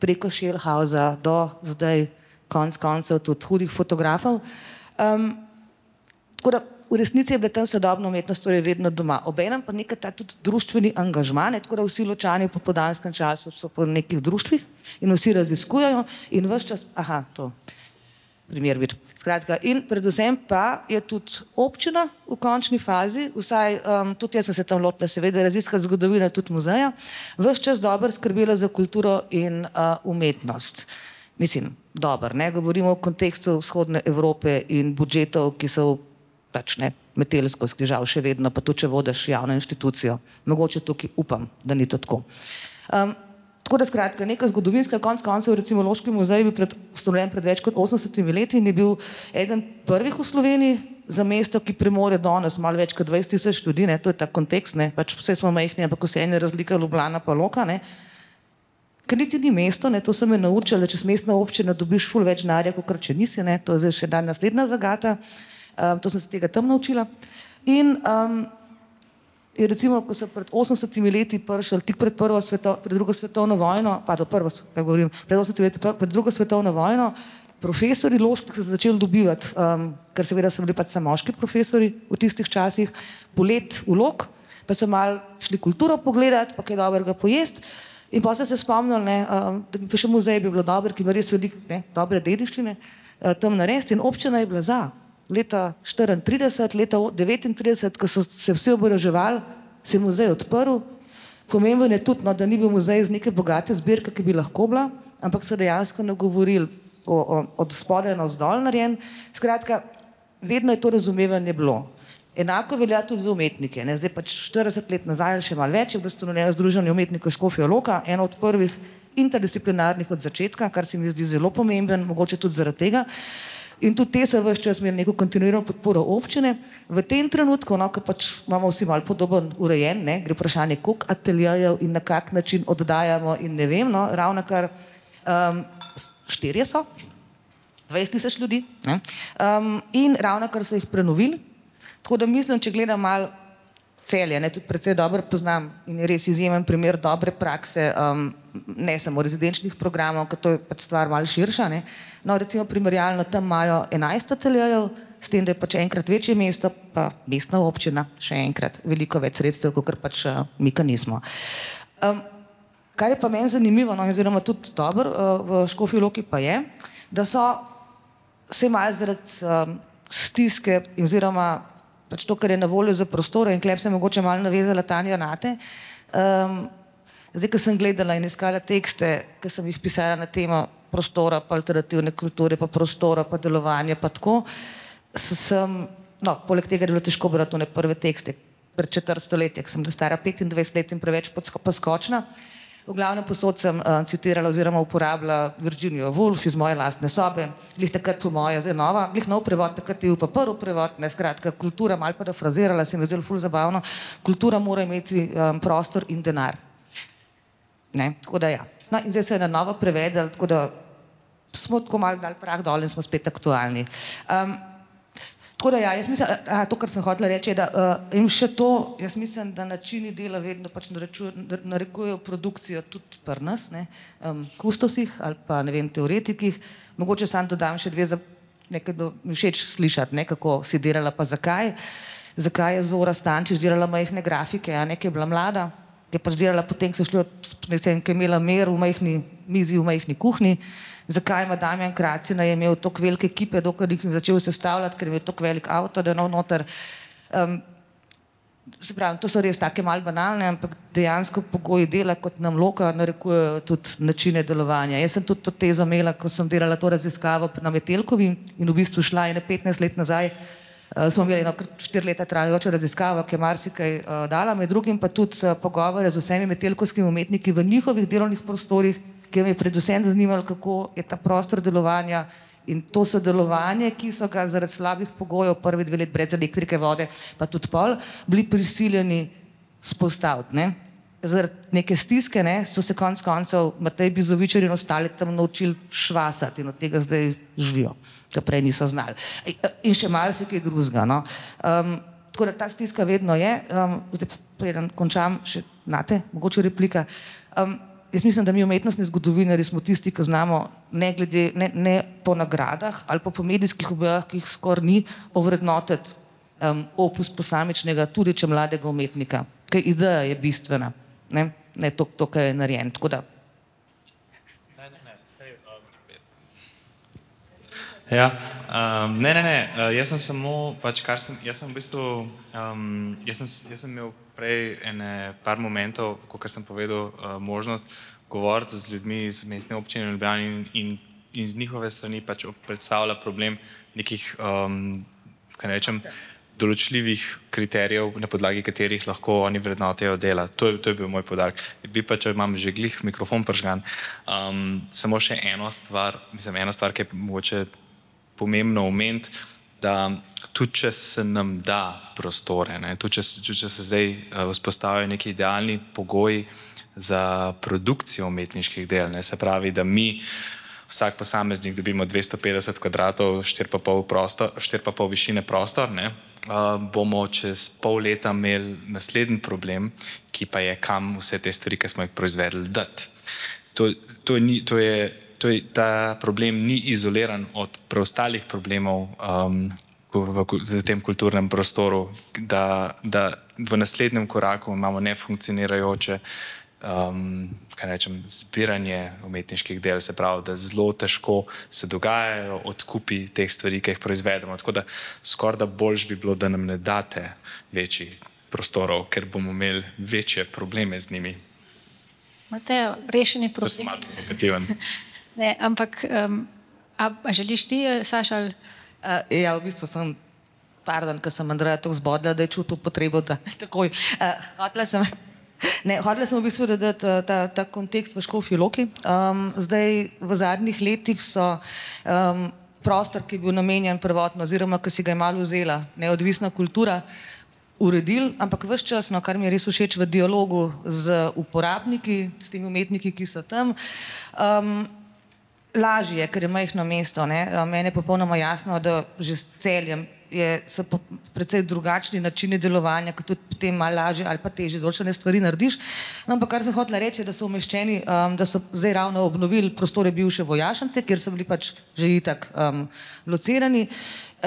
preko Schellhausa do zdaj konc koncev tudi hudih fotografov. Tako da v resnici je bila tam sodobna umetnost torej vedno doma. Obenem pa nekaj ta tudi društveni angažman, tako da vsi Ločani po popoldanskem času so po nekih društvih in vsi raziskujejo in ves čas, to primer vid. Skratka, in predvsem pa je tudi občina v končni fazi, vsaj tudi jaz sem se tam lotila seveda raziskati zgodovino tudi muzeja, ves čas dobro skrbela za kulturo in umetnost. Mislim, dobro, ne, govorimo v kontekstu vzhodne Evrope in budžetov, ki so pač ne, Metelsko Skrižal še vedno, pa tudi če vodiš javno inštitucijo. Mogoče tukaj upam, da ni to tako. Tako da skratka, neka zgodovinska konc koncev, recimo Loški muzej je bil ustanovljen pred več kot 80 leti in je bil eden prvih v Sloveniji za mesto, ki premore danes malo več kot 20.000 ljudi, ne, to je ta kontekst, ne, pač vse smo majhni, ampak vse ene razlika Ljubljana pa Loka, ne. Ker niti ni mesto, ne, to sem me naučila, da če mestna občina dobiš ful več denarja, kakor če nisi, ne, to je zdaj še dan naslednja zagata. To sem se tega tam naučila. In je recimo, ko so pred 80 leti prišli, tik pred drugo svetovno vojno, pred drugo svetovno vojno, profesori loški so začeli dobivati, ker seveda so bili pač samo moški profesori v tistih časih, polet v Lok, pa so malo šli kulturo pogledati, pa kaj dobrega pojesti. In pa so se spomnili, ne, da bi pa še muzej bi bilo dobro, ki ima res veliko dobre dediščine, tam narediti in občina je bila za. Leta 34, leta 39, ko so se vsi oboroževali, se je muzej odprl. Pomembno je tudi, no, da ni bil muzej iz neke bogate zbirke, ki bi lahko bila, ampak so dejansko nagovorili od spodaj navzdol narejen. Skratka, vedno je to razumevanje bilo. Enako velja tudi za umetnike. Ne? Zdaj pač 40 let nazaj ali še malo več je bilo ustanovljeno Združenje umetnikov Škofja Loka, eno od prvih interdisciplinarnih od začetka, kar se mi zdi zelo pomemben, mogoče tudi zaradi tega. In tudi te so ves čas imeli neko kontinuirano podporo občine. V tem trenutku, no, ko pač imamo vsi malo podoben urejen, ne, gre vprašanje, koliko ateljejev in na kak način oddajamo in ne vem, no, ravno kar 4 so, 20.000 ljudi, ne, in ravno kar so jih prenovili. Tako da mislim, če gledam malo Celje, ne, tudi precej dobro poznam in je res izjemen primer dobre prakse, ne samo rezidenčnih programov, ker to je pač stvar malo širša, ne. No, recimo primerjalno tam imajo 11 ateljejev, s tem, da je pač enkrat večje mesto, pa mestna občina še enkrat veliko več sredstev, kakor pač mi nismo. Kar je pa meni zanimivo, no, oziroma tudi dobro v Škofji Loki pa je, da so se malo zaradi stiske oziroma pač to, kar je na voljo za prostore in klep se mogoče malo navezala Tanja nate, Zdaj, ko sem gledala in iskala tekste, ki sem jih pisala na temo prostora, pa alternativne kulture, pa prostora, pa delovanja, pa tako, poleg tega je bilo težko brati one prve tekste, pred 4 stoletja, sem bila stara 25 let in preveč poskočna. V glavnem posod sem citirala oziroma uporabila Virginijo Woolf iz moje lastne sobe, glih takrat po moje, zdaj nova, glih nov prevod, takrat je bil pa prvi prevod, ne, skratka, kultura, malo parafrazirala, se mi je zelo ful zabavno, kultura mora imeti prostor in denar. Ne, tako da ja. No, in zdaj se je na novo prevedel, tako da smo tako malo dali prah dol in smo spet aktualni. Tako da ja, jaz mislim, to, kar sem hotela reči, je, da in še to, jaz mislim, da načini dela vedno pač narekujejo produkcijo tudi pri nas, ne, kustosih ali pa, ne vem, teoretikih. Mogoče sam dodam še dve za nekaj všeč slišati, ne, kako si delala, pa zakaj. Zakaj je Zora Stančič delala majhne grafike, a nekaj je bila mlada, ki je pač delala potem, ko so šli ki je imela mer v majhni mizi, v majhni kuhni. Zakaj ima Damjan Kracina je imel toliko velike ekipe, dokler jih je začel sestavljati, ker je imel toliko velik avto, da je noter. Se pravi, to so res take malo banalne, ampak dejansko pogoji dela, kot nam Loka, narekujejo tudi načine delovanja. Jaz sem tudi to tezo imela, ko sem delala to raziskavo na Metelkovi in v bistvu šla je 15 let nazaj. Smo imeli 4 leta trajajočo raziskavo, ki je marsikaj dala, med drugim pa tudi pogovore z vsemi metelkovskimi umetniki v njihovih delovnih prostorih, ki me je predvsem zanimalo, kako je ta prostor delovanja in to sodelovanje, ki so ga zaradi slabih pogojev prvi 2 let brez elektrike, vode, pa tudi pol, bili prisiljeni spostaviti, ne. Zaradi neke stiske, ne, so se konec koncev Matej Bizovičar in ostali tam naučili švasati in od tega zdaj živijo, ker prej niso znali. In še marsikaj drugega, no. Tako da ta stiska vedno je. Zdaj preden končam, še nate, mogoče replika. Jaz mislim, da mi umetnostni zgodovinarji smo tisti, ki znamo ne po nagradah ali pa po medijskih objavah, ki jih skoraj ni, ovrednotiti opus posamičnega, tudi če mladega umetnika. Ker ideja je bistvena, ne to, kar je narejen. Tako da. Ja, jaz sem samo, pač kar sem, jaz sem v bistvu, jaz sem imel prej par momentov, kot sem povedal, možnost govoriti z ljudmi iz mestne občine Ljubljane in z njihove strani pač predstavlja problem nekih, kaj rečem, določljivih kriterijev, na podlagi katerih lahko oni vrednotijo dela. To je bil moj poudarek. Bi pa, če imam že glih mikrofon pržgan, samo še eno stvar, ki je mogoče pomembno omeniti, da tudi če se nam da prostore, tudi če se zdaj vzpostavijo neki idealni pogoji za produkcijo umetniških del, se pravi, da mi vsak posameznik dobimo 250 kvadratov, 4,5 višine prostor, bomo čez pol leta imeli naslednji problem, ki pa je, kam vse te stvari, ki smo jih proizvedli, dati. Ta problem ni izoliran od preostalih problemov v tem kulturnem prostoru, da v naslednjem koraku imamo nefunkcionirajoče zbiranje umetniških del, se pravi, da zelo težko se dogajajo odkupi teh stvari, ki jih proizvedemo. Tako da skoraj da boljš bi bilo, da nam ne date večjih prostorov, ker bomo imeli večje probleme z njimi. Matejo, rešeni problem. To sem malo provokativen. Ne, ampak, a želiš ti, Saša? Ja, v bistvu sem, ker sem Andreja tako zbodla, da je čutil potrebo, da takoj. Hotela sem v bistvu dodati ta kontekst v Škofji Loki. Zdaj, v zadnjih letih so prostor, ki je bil namenjen prvotno, oziroma, ki si ga je malo vzela neodvisna kultura, uredili, ampak ves čas, kar mi je res všeč v dialogu z uporabniki, s temi umetniki, ki so tam, lažje, ker je majhno mesto. Meni je popolnoma jasno, da že s Celjem so precej drugačni načini delovanja, ki tudi potem malo lažje ali pa težje določene stvari narediš. Ampak kar sem hotela reči, da so umeščeni, da so zdaj ravno obnovili prostore bivše vojašnice, kjer so bili pač že itak locirani,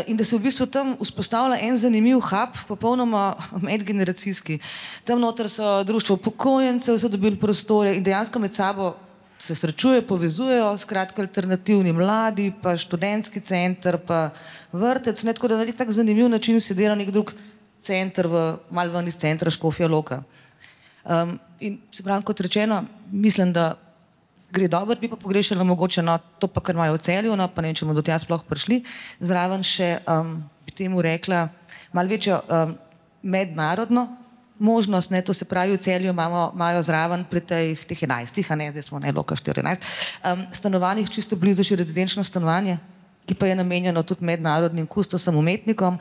in da se v bistvu tam vzpostavlja en zanimiv hub, popolnoma medgeneracijski. Tam noter so društvo upokojencev, so dobili prostore in dejansko med sabo se srečujejo, povezujejo, skratka alternativni mladi, pa študentski center, pa vrtec, tako da na nek tak zanimiv način se dela nek drug center malo ven iz centra Škofja Loka. In se pravi, kot rečeno, mislim, da gre dobro, bi pa pogrešala mogoče, no, to pa, kar imajo v Celju, no, pa ne vem, če bomo do tja sploh prišli, zraven še, bi temu rekla, malo večjo mednarodno možnost, ne, to se pravi, v Celju imajo zraven pri teh 11, a ne, zdaj smo ne Loka 14, stanovanjih čisto blizu še rezidenčno stanovanje, ki pa je namenjeno tudi mednarodnim kustosom, umetnikom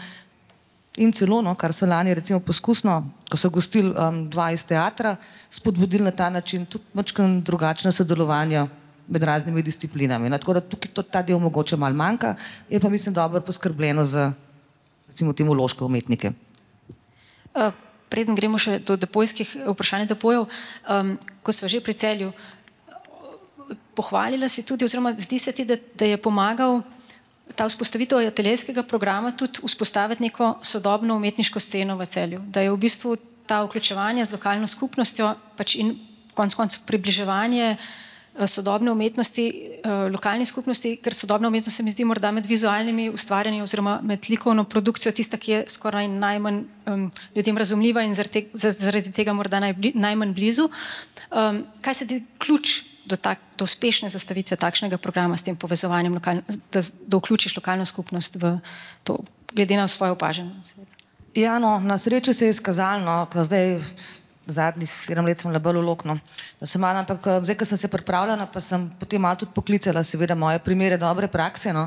in celo, no, kar so lani recimo poskusno, ko so gostili 2 iz teatra, spodbudili na ta način tudi malo drugačne sodelovanja med raznimi disciplinami. No, tako da tukaj ta del mogoče malo manjka, je pa mislim dobro poskrbljeno za recimo temu loške umetnike. Preden gremo še do depojskih vprašanj depojev, ko smo že pri Celju, pohvalila si tudi, oziroma zdi se ti, da je pomagal ta vzpostavitev ateljejskega programa tudi vzpostaviti neko sodobno umetniško sceno v Celju, da je v bistvu ta vključevanje z lokalno skupnostjo pač in konec koncev približevanje sodobne umetnosti lokalni skupnosti, ker sodobna umetnost se mi zdi morda med vizualnimi ustvarjanji oziroma med likovno produkcijo tista, ki je skoraj najmanj ljudem razumljiva in zaradi tega morda najmanj blizu. Kaj se ti ključ do uspešne zastavitve takšnega programa s tem povezovanjem, da vključiš lokalno skupnost v to, glede na svoje opažanje? Ja, no, na srečo se je izkazalo, no, ko zdaj zadnjih 7 let sem bolj ulokno, da sem malo, ampak zdaj, ko sem se pripravljala, pa sem potem malo tudi poklicala seveda moje primere dobre prakse, no,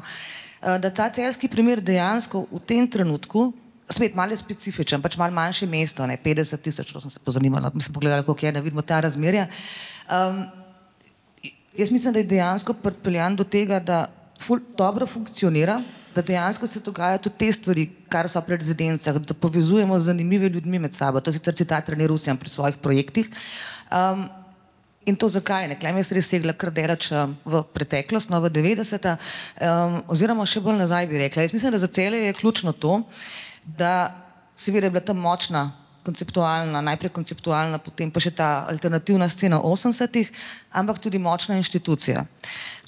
da ta celjski primer dejansko v tem trenutku, spet malo je specifičen, pač malo manjše mesto, ne, 50 000, to sem se pozanimala, mi smo pogledali, koliko je, da vidimo ta razmerja. Jaz mislim, da je dejansko pripeljan do tega, da dobro funkcionira, da dejansko se dogajajo tudi te stvari, kar so pri rezidencah, da povezujemo z zanimive ljudmi med sabo. To je sicer citat Rene Rusjan pri svojih projektih. In to zakaj? Klem jaz res segla kar delač v preteklost, no v 90-ta, oziroma še bolj nazaj bi rekla. Jaz mislim, da za Celje je ključno to, da seveda je bila tam močna konceptualna, najprej konceptualna, potem pa še ta alternativna scena 80-ih, ampak tudi močna inštitucija.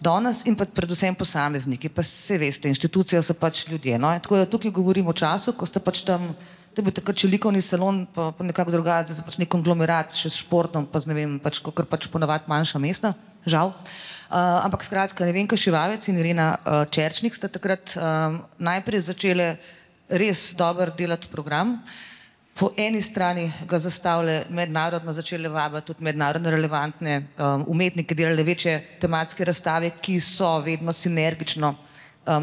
Danes in pa predvsem posamezniki, pa se veste, inštitucija so pač ljudje. No? Tako da tukaj govorim o času, ko ste pač tam, to je bil takrat še likovni salon, pa nekako drugače, zdaj pač nek konglomerat še s športom, pa ne vem, pač kakor pač ponavadi manjša mesta, žal. Ampak skratka, Nevenka Šivavec in Irena Čerčnik sta takrat najprej začele res dobro delati program. Po eni strani ga zastavile mednarodno, začele vabiti tudi mednarodno relevantne umetnike, delale večje tematske razstave, ki so vedno sinergično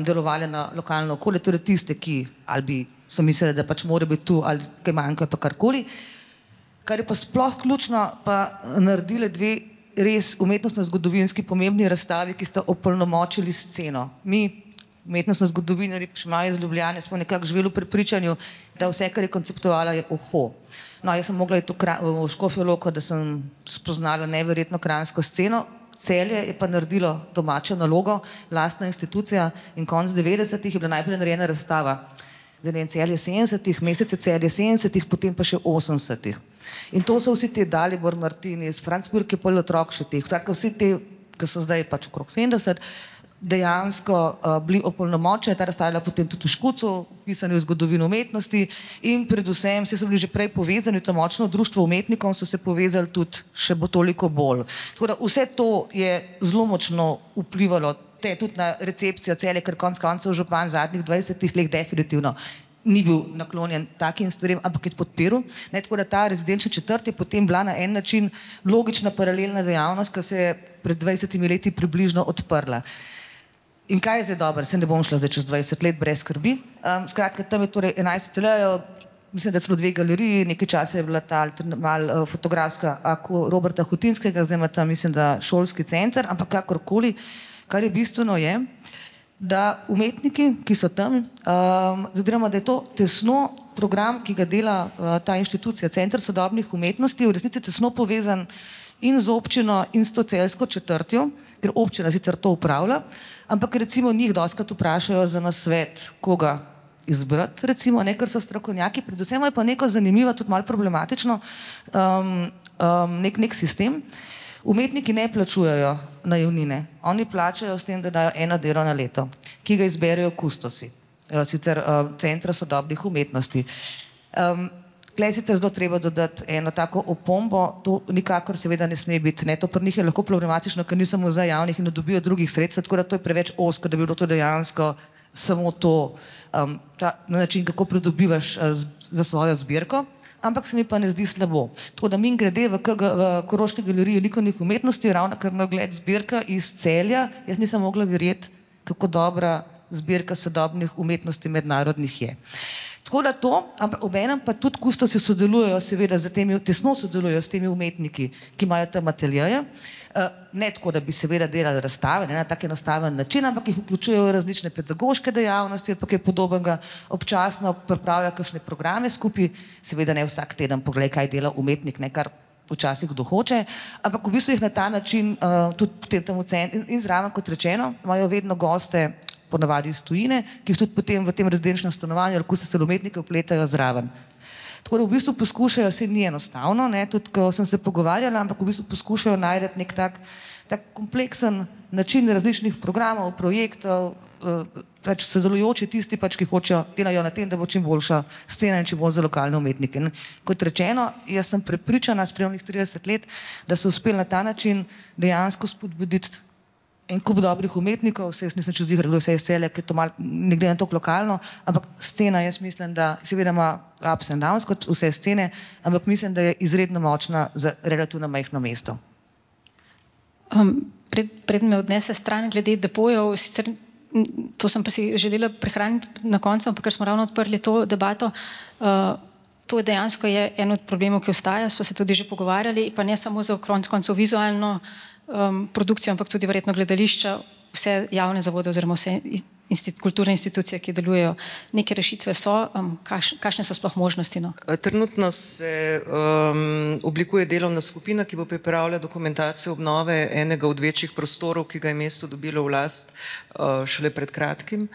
delovali na lokalno okolje, torej tiste, ki ali bi so mislili, da pač mora biti tu ali kaj manjka pa karkoli. Kar je pa sploh ključno, pa naredile 2 res umetnostno-zgodovinski pomembni razstavi, ki sta opolnomočili sceno. Mi umetnostno zgodovinarji, pa še malo iz Ljubljane, smo nekako živeli v prepričanju, da vse, kar je konceptuala, je oho. No, jaz sem mogla iti v Škofjo Loko, da sem spoznala neverjetno kranjsko sceno. Celje je pa naredilo domačo nalogo, lastna institucija in konec 90-ih je bila najprej narejena razstava. Celje 70-ih, mesece Celje 70-ih, potem pa še 80-ih. In to so vsi te Dalibor Martinis, Franc Burke, pol otrok še teh, vsi te, ki so zdaj pač okrog 70, dejansko bili opolnomočeni, ta razstava potem tudi v Škucu, pisani v zgodovino umetnosti in predvsem so bili že prej povezani, to močno društvo umetnikov so se povezali tudi še bo toliko bolj. Tako da vse to je zelo močno vplivalo tudi na recepcijo Celja, ker konec koncev župan zadnjih 20 let definitivno ni bil naklonjen takim stvarem, ampak je podpiral. Tako da ta rezidenčna četrt je potem bila na en način logična paralelna dejavnost, ki se je pred 20 leti približno odprla. In kaj je zdaj dobro? Se ne bom šla zdaj čez 20 let brez skrbi. Skratka, tam je torej 11 ateljejev, mislim, da celo 2 galeriji, nekaj časa je bila ta malo fotografska Roberta Hutinskega, zdaj ima tam, mislim, da šolski center, ampak kakorkoli, kar je bistveno je, da umetniki, ki so tam, oziroma da je to tesno program, ki ga dela ta inštitucija, Center sodobnih umetnosti, v resnici tesno povezan in z občino in s to celjsko četrtjo, ker občina sicer to upravlja, ampak recimo njih dostikrat vprašajo za nasvet, koga izbrati, recimo, ker so strokovnjaki, predvsem je pa neko zanimivo, tudi malo problematično, nek sistem. Umetniki ne plačujejo najemnine, oni plačajo s tem, da dajo 1 delo na leto, ki ga izberejo kustosi, sicer Centra sodobnih umetnosti. Tlej sicer zelo treba dodati eno tako opombo, to nikakor seveda ne sme biti. Ne? To pri njih je lahko problematično, ker ni samo za javnih in ne dobijo drugih sredstev, tako da to je preveč ozko, da bi bilo to dejansko samo to, na način, kako pridobivaš za svojo zbirko, ampak se mi pa ne zdi slabo. Tako da mi grede v Koroški galeriji likovnih umetnosti, ravno kar na ogled zbirka iz Celja, jaz nisem mogla verjeti, kako dobra zbirka sodobnih umetnosti mednarodnih je. Tako da to, ampak obenem pa tudi kustosi sodelujejo, seveda tesno sodelujejo s temi umetniki, ki imajo tam ateljeje, ne tako, da bi seveda delali razstave, ne na tak enostaven način, ampak jih vključujejo v različne pedagoške dejavnosti ali pa kaj podobnega, občasno pripravljajo kakšne programe skupaj, seveda ne vsak teden poglej, kaj dela umetnik, ne kar včasih kdo hoče, ampak v bistvu jih na ta način tudi temu centru in zraven, kot rečeno, imajo vedno goste, ponavadi iz tujine, ki jih tudi potem v tem rezidenčnem stanovanju ali kustosi umetnike vpletajo zraven. Tako da v bistvu poskušajo, se ni enostavno, ne, tudi ko sem se pogovarjala, ampak v bistvu poskušajo najti nek tak kompleksen način različnih programov, projektov, pač sodelujoči tisti, pač, ki hočejo, delajo na tem, da bo čim boljša scena in čim bolj za lokalne umetnike. Kot rečeno, jaz sem prepričana s spremnih 30 let, da so uspeli na ta način dejansko spodbuditi en kup dobrih umetnikov, se jaz nisem čez jih vse iz Celja, ker to malo ne gre na toliko lokalno, ampak scena, jaz mislim, da seveda ima ups and downs kot vse scene, ampak mislim, da je izredno močna za relativno majhno mesto. Preden me odnese stran glede depojev, sicer to sem pa si želela prihraniti na koncu, ampak ker smo ravno odprli to debato, to dejansko je en od problemov, ki ostaja, smo se tudi že pogovarjali, pa ne samo za konec koncev vizualno produkcijo, ampak tudi verjetno gledališča, vse javne zavode oziroma vse kulturne institucije, ki delujejo. Neke rešitve so, kakšne so sploh možnosti? No? Trenutno se oblikuje delovna skupina, ki bo pripravila dokumentacijo obnove enega od večjih prostorov, ki ga je mesto dobilo v last šele pred kratkim.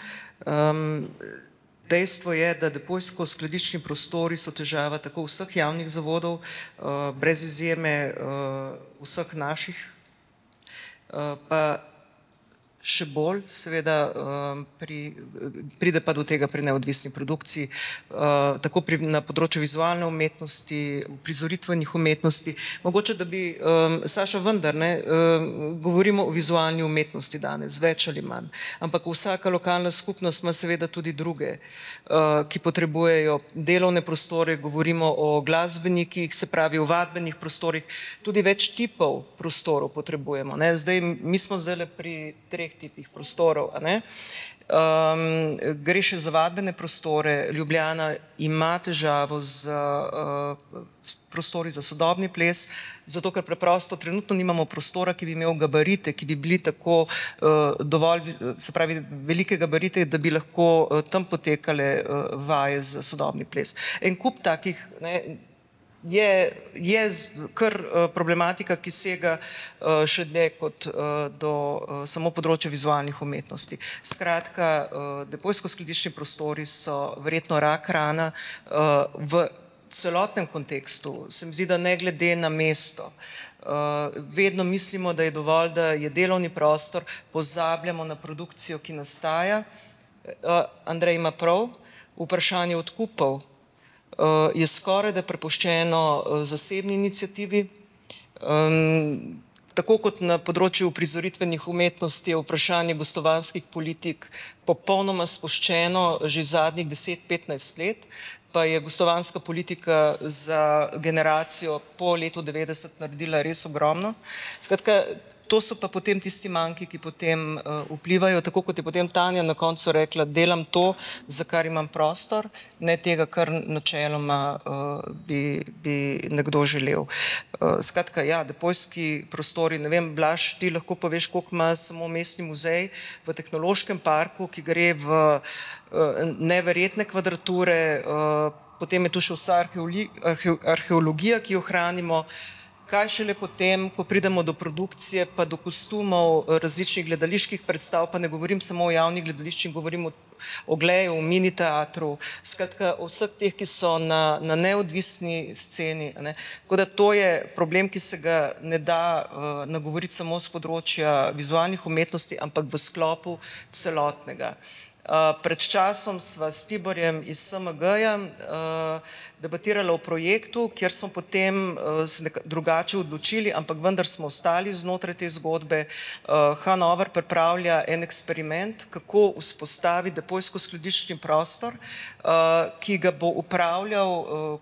Dejstvo je, da depojsko-skladiščni prostori so težava tako vseh javnih zavodov, brez izjeme vseh naših, pa še bolj, seveda pride pa do tega pri neodvisni produkciji, tako na področju vizualne umetnosti, uprizoritvenih umetnosti. Mogoče, da bi, Saša, vendar, ne, govorimo o vizualni umetnosti danes, več ali manj, ampak vsaka lokalna skupnost ima seveda tudi druge, ki potrebujejo delovne prostore, govorimo o glasbenikih, se pravi o vadbenih prostorih, tudi več tipov prostorov potrebujemo. Ne. Zdaj, mi smo zdaj pri 3 tipih prostorov, a ne? Gre še za vadbene prostore. Ljubljana ima težavo z prostori za sodobni ples, zato ker preprosto trenutno nimamo prostora, ki bi imel gabarite, ki bi bili tako dovolj, se pravi velike gabarite, da bi lahko tam potekale vaje za sodobni ples. En kup takih, ne, je kar problematika, ki sega še dlje kot do samo področja vizualnih umetnosti. Skratka, depojsko-skladiščni prostori so verjetno rak rana v celotnem kontekstu. Se mi zdi, da ne glede na mesto. Vedno mislimo, da je dovolj, da je delovni prostor, pozabljamo na produkcijo, ki nastaja. Andrej ima prav, vprašanje odkupov je skoraj da prepuščeno zasebni iniciativi. Tako kot na področju uprizoritvenih umetnosti je vprašanje gostovanskih politik popolnoma spuščeno že zadnjih 10-15 let, pa je gostovanska politika za generacijo po letu 90 naredila res ogromno. Skratka, to so pa potem tisti manjki, ki potem vplivajo, tako kot je potem Tanja na koncu rekla, delam to, za kar imam prostor, ne tega, kar načeloma bi nekdo želel. Skratka, ja, depojski prostori, ne vem, Blaž, ti lahko poveš, koliko ima samo mestni muzej v tehnološkem parku, ki gre v neverjetne kvadrature, potem je tu še vsa arheologija, ki jo hranimo. Kaj šele potem, ko pridemo do produkcije, pa do kostumov različnih gledaliških predstav, pa ne govorim samo o javnih gledališčih, govorim o Gleju, o mini teatru, skratka o vseh teh, ki so na neodvisni sceni. Ne. Tako da to je problem, ki se ga ne da nagovoriti samo z področja vizualnih umetnosti, ampak v sklopu celotnega. Pred časom sva s Tiborjem iz SMG-ja debatirala o projektu, kjer smo potem se drugače odločili, ampak vendar smo ostali znotraj te zgodbe. Hanover pripravlja en eksperiment, kako vzpostaviti depojsko-skladiščni prostor, ki ga bo upravljal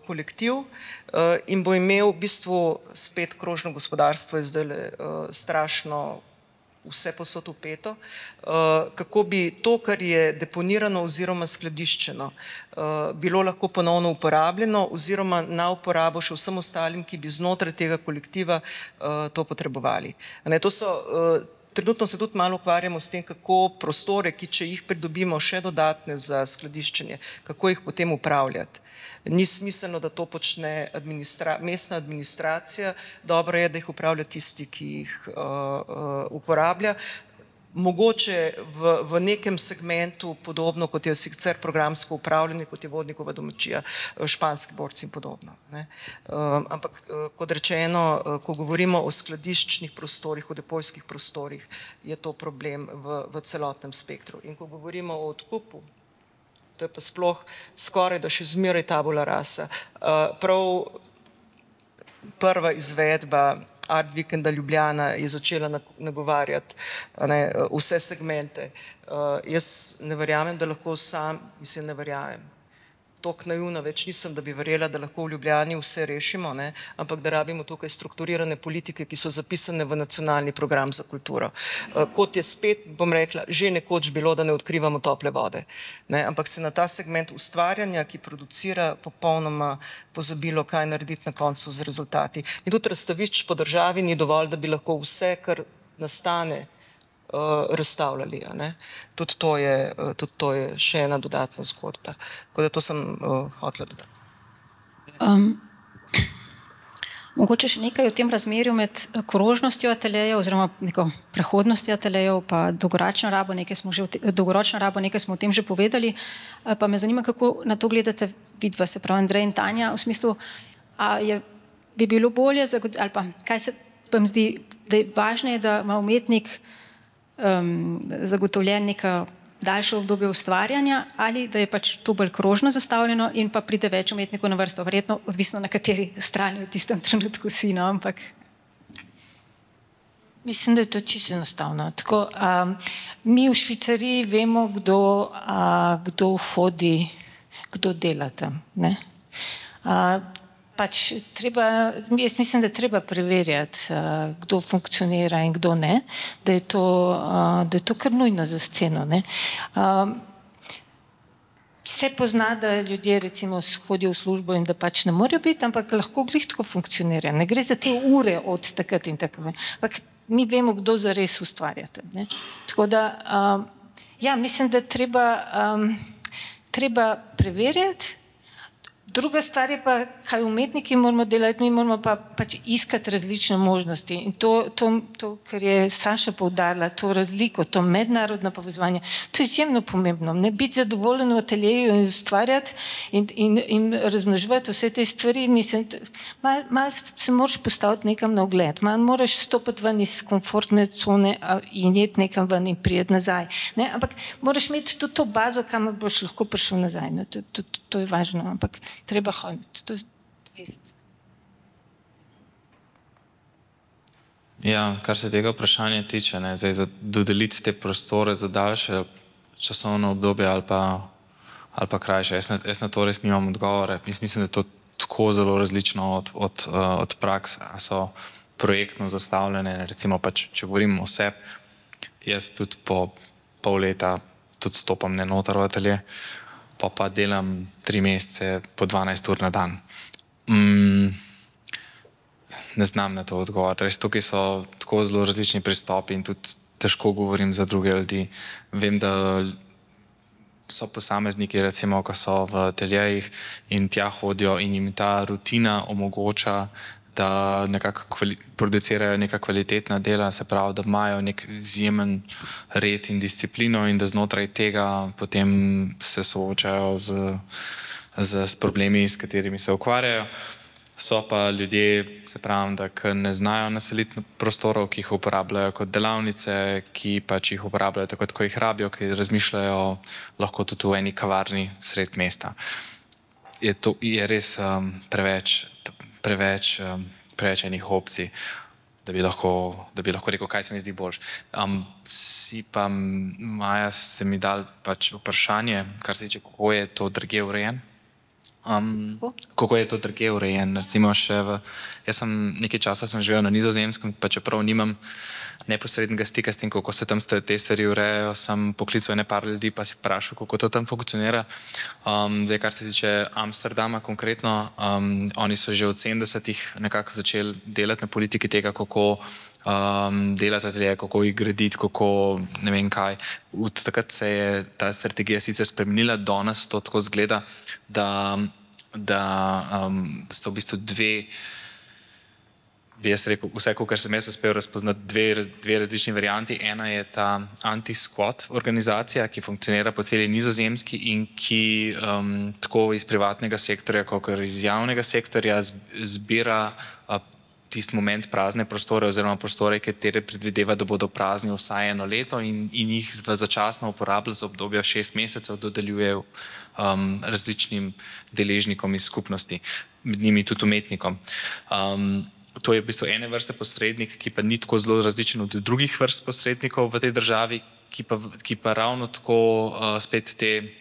kolektiv in bo imel v bistvu spet krožno gospodarstvo, je zdaj strašno vse posod upeto, kako bi to, kar je deponirano oziroma skladiščeno, bilo lahko ponovno uporabljeno oziroma na uporabo še vsem ostalim, ki bi znotraj tega kolektiva to potrebovali. Trenutno se tudi malo ukvarjamo s tem, kako prostore, ki če jih pridobimo še dodatne za skladiščenje, kako jih potem upravljati. Ni smiselno, da to počne mestna administracija, dobro je, da jih upravlja tisti, ki jih uporablja. Mogoče v nekem segmentu podobno, kot je sicer programsko upravljanje, kot je Vodnikova domačija, Španski borci in podobno. Ampak, kot rečeno, ko govorimo o skladiščnih prostorih, o depojskih prostorih, je to problem v celotnem spektru. In ko govorimo o odkupu, to je pa sploh skoraj da še zmeraj tabula rasa. Prav prva izvedba Art Vikenda Ljubljana je začela nagovarjati vse segmente. Jaz ne verjamem, da lahko sam, mislim, ne verjamem. Toliko naivna več nisem, da bi verjela, da lahko v Ljubljani vse rešimo, ampak da rabimo tukaj strukturirane politike, ki so zapisane v nacionalni program za kulturo. Kot je spet, bom rekla, že nekoč bilo, da ne odkrivamo tople vode. Ampak se na ta segment ustvarjanja, ki producira, popolnoma pozabilo, kaj narediti na koncu z rezultati. In tudi razstavišč po državi ni dovolj, da bi lahko vse, kar nastane, razstavljali. Tudi to je še ena dodatna zgodba. Tako da to sem hotela dodati. Mogoče še nekaj o tem razmerju med krožnostjo ateljejev oziroma neko prehodnostjo ateljejev pa dolgoročno rabo, nekaj smo o tem že povedali, pa me zanima, kako na to gledate vidva, se pravi Andrej in Tanja, v smislu, bi bilo bolje, ali pa kaj se vam zdi, da je važneje, da ima umetnik zagotovljen neka daljše obdobje ustvarjanja ali da je pač to bolj krožno zastavljeno in pa pride več umetnikov na vrsto, verjetno odvisno na kateri strani v tistem trenutku si, ampak... Mislim, da je to čisto enostavno. Tako, mi v Švicariji vemo, kdo hodi, kdo dela tam. Pač jaz mislim, da treba preverjati, kdo funkcionira in kdo ne, da je to kar nujno za sceno. Se pozna, da ljudje recimo hodijo v službo in da pač ne morajo biti, ampak lahko glih tako funkcionira. Ne gre za te ure od takrat in tako. Ampak mi vemo, kdo zares ustvarja tam. Tako da, ja, mislim, da treba preverjati. Druga stvar je pa, kaj umetniki moramo delati, mi moramo pa pač iskati različne možnosti. In to, kar je Saša poudarila, to razliko, to mednarodno povezovanje, to je izjemno pomembno. Ne biti zadovoljen v ateljeju in ustvarjati in razmnoževati vse te stvari. Mislim, malo se moraš postaviti nekam na ogled, malo moraš stopiti ven iz komfortne cone in jeti nekam ven in prijeti nazaj. Ampak moraš imeti tudi to bazo, kamor boš lahko prišel nazaj. To je važno, ampak treba hoditi. Ja, kar se tega vprašanja tiče, zdaj za dodeliti te prostore za daljše časovno obdobje ali pa krajše. Jaz na to res nimam odgovore. Mislim, da je to tako zelo različno od praks, a so projektno zastavljene. Recimo pač, če govorim o sebi, jaz tudi po pol leta tudi stopam noter v atelje, pa delam 3 mesece po 12 ur na dan. Ne znam na to odgovoriti. Res tukaj so tako zelo različni pristopi in tudi težko govorim za druge ljudi. Vem, da so posamezniki, recimo, ko so v ateljejih in tja hodijo in jim ta rutina omogoča, da nekako producirajo neka kvalitetna dela, se pravi, da imajo nek izjemen red in disciplino in da znotraj tega potem se soočajo z problemi, s katerimi se ukvarjajo. So pa ljudje, se pravim, da ne znajo naseliti prostorov, ki jih uporabljajo kot delavnice, ki pač jih uporabljajo tako, kot jih rabijo, ki razmišljajo lahko tudi v eni kavarni sred mesta. Je res preveč enih opcij, da bi lahko rekel, kaj se mi zdi boljš. Si pa, Maja, ste mi dali pač vprašanje, kar se tiče, kako je to drugje urejen. Kako je to drugje urejen? Recimo jaz sem nekaj časa živel na Nizozemskem, pa čeprav nimam neposrednega stika s tem, kako se tam te stvari urejajo, sem poklical ene par ljudi, pa si vprašal, kako to tam funkcionira. Zdaj, kar se tiče Amsterdama konkretno, oni so že od 70-ih nekako začeli delati na politiki tega, kako delati atelje, kako jih graditi, kako ne vem kaj. Od takrat se je ta strategija sicer spremenila, danes to tako zgleda, da sta v bistvu bi jaz rekel, vse, kar sem jaz uspel razpoznati, dve različni varianti. Ena je ta anti-squat organizacija, ki funkcionira po celi Nizozemski in ki tako iz privatnega sektorja, kot iz javnega sektorja zbira tisti moment prazne prostore oziroma prostore, katere predvideva, da bodo prazni vsaj eno leto in jih začasno uporablja za obdobje 6 mesecev, dodeljuje različnim deležnikom iz skupnosti, med njimi tudi umetnikom. To je v bistvu ene vrste posrednik, ki pa ni tako zelo različen od drugih vrst posrednikov v tej državi, ki pa ravno tako spet te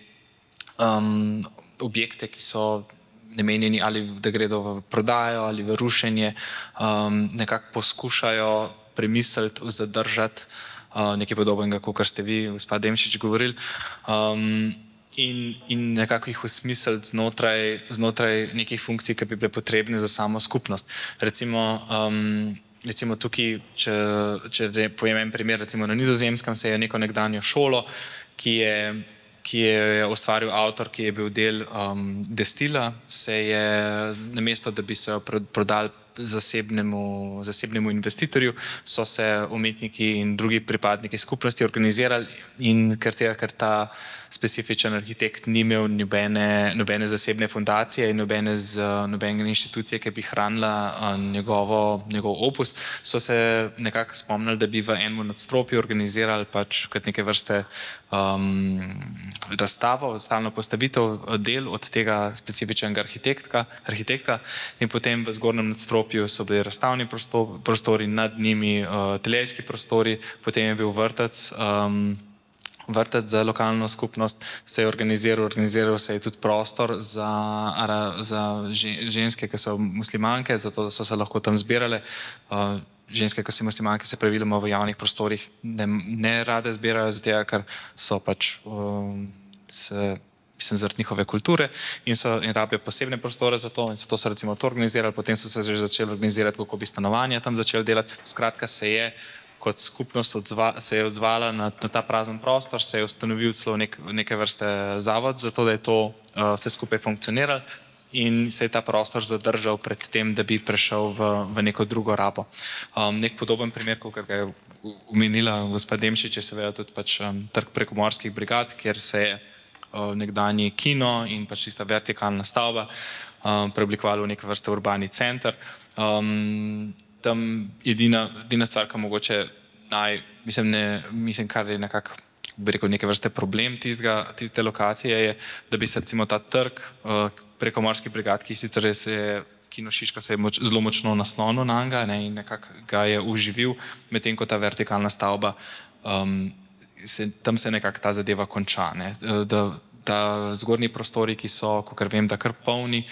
objekte, ki so namenjeni ali da gredo v prodajo ali v rušenje, nekako poskušajo premisliti, zadržati nekaj podobnega, kot ste vi, gospod Demšič, govorili. In nekako jih usmisliti znotraj nekih funkcij, ki bi bile potrebne za samo skupnost. Recimo tukaj, če povem en primer, recimo na Nizozemskem se je neko nekdanjo šolo, ki je ustvaril avtor, ki je bil del Destila, se je namesto, da bi se jo prodali zasebnemu investitorju, so se umetniki in drugi pripadniki skupnosti organizirali in ker ta specifičen arhitekt ni imel nobene zasebne fundacije in nobene inštitucije, ki bi hranila njegov opus, so se nekako spomnili, da bi v enem nadstropju organizirali pač kot neke vrste razstavo, stalno postavitev del od tega specifičnega arhitekta in potem v zgornjem nadstropju so bili razstavni prostori, nad njimi ateljejski prostori, potem je bil vrtec za lokalno skupnost, se je organiziral se je tudi prostor za ženske, ki so muslimanke, zato da so se lahko tam zbirale. Ženske, ki so muslimanke, se praviloma v javnih prostorih ne rade zbirajo, zato ker so pač zaradi njihove kulture in rabijo posebne prostore za to in zato so recimo to organizirali, potem so se že začeli organizirati, kako bi stanovanja tam začeli delati. Skratka se je kot skupnost se je odzvala na ta prazen prostor, se je ustanovil celo neke vrste zavod, zato da je to vse skupaj funkcioniralo in se je ta prostor zadržal pred tem, da bi prešel v neko drugo rabo. Nek podoben primer, kot ga je omenila gospod Demšič, je seveda tudi pač trg prekomorskih brigad, kjer se je nekdanji kino in pač tista vertikalna stavba preoblikovalo v neke vrste urbani center. Tam edina stvar, ki mogoče mislim, kar je nekako, bi rekel, neke vrste problem tiste lokacije je, da bi se recimo ta trg prekomorskih brigad, ki sicer je Kino Šiška se je zelo močno naslonil na njega in nekako ga je uživil, medtem ko ta vertikalna stavba, tam se nekako ta zadeva konča. Da zgornji prostori, ki so, kakor vem, da kar polni,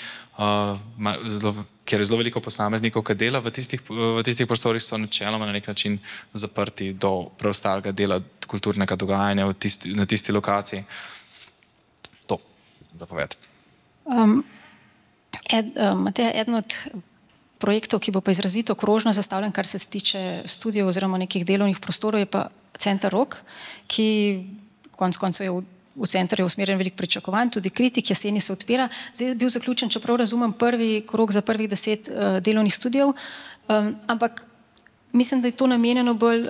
ker je zelo veliko posameznikov, ki dela v tistih prostorih, so načeloma na nek način zaprti do preostalega dela kulturnega dogajanja na tisti lokaciji. To zapoved. Eden od projektov, ki bo pa izrazito krožno zastavljen, kar se tiče studijev oziroma nekih delovnih prostorov, je pa Center Rok, ki konec koncev je v centru usmerjen veliko pričakovanj, tudi kritik, jeseni se odpira. Zdaj je bil zaključen, čeprav razumem, prvi krog za prvih 10 delovnih studijev, ampak mislim, da je to namenjeno bolj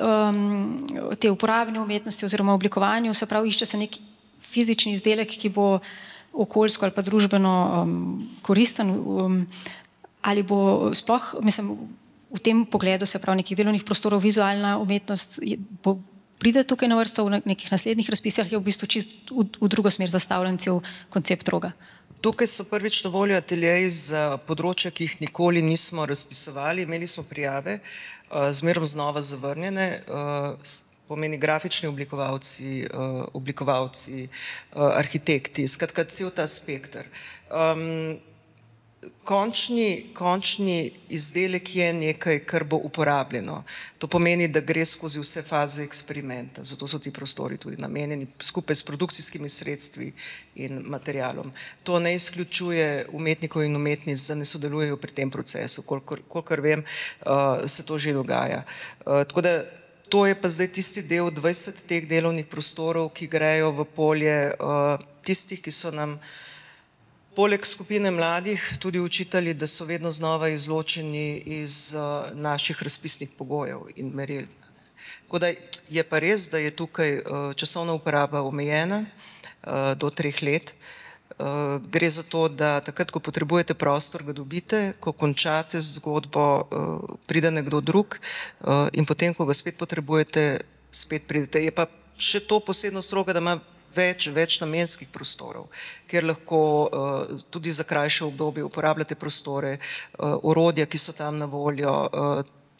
te uporabne umetnosti oziroma oblikovanju, se pravi, išče se nek fizični izdelek, ki bo okoljsko ali pa družbeno koristen. ali bo sploh, mislim, v tem pogledu, se pravi, nekih delovnih prostorov, vizualna umetnost pride tukaj na vrsto v nekih naslednjih razpisih, je v bistvu čist v drugo smer zastavljen cel koncept Roga. Tukaj so prvič na voljo ateljeji za področja, ki jih nikoli nismo razpisovali. Imeli smo prijave, zmerom znova zavrnjene, pomeni grafični oblikovalci, arhitekti, skratka cel ta spekter. Končni izdelek je nekaj, kar bo uporabljeno. To pomeni, da gre skozi vse faze eksperimenta, zato so ti prostori tudi namenjeni skupaj s produkcijskimi sredstvi in materialom. To ne izključuje umetnikov in umetnic, da ne sodelujejo pri tem procesu, kolikor vem, se to že dogaja. Tako da to je pa zdaj tisti del 20 teh delovnih prostorov, ki grejo v polje tistih, ki so nam poleg skupine mladih tudi učitelji, da so vedno znova izločeni iz naših razpisnih pogojev in meril. Tako da je pa res, da je tukaj časovna uporaba omejena do 3 let. Gre za to, da takrat, ko potrebujete prostor, ga dobite, ko končate zgodbo, pride nekdo drug in potem, ko ga spet potrebujete, spet pridete. Je pa še to posebnost Roga, da ima več namenskih prostorov, kjer lahko tudi za krajše obdobje uporabljate prostore, orodja, ki so tam na voljo.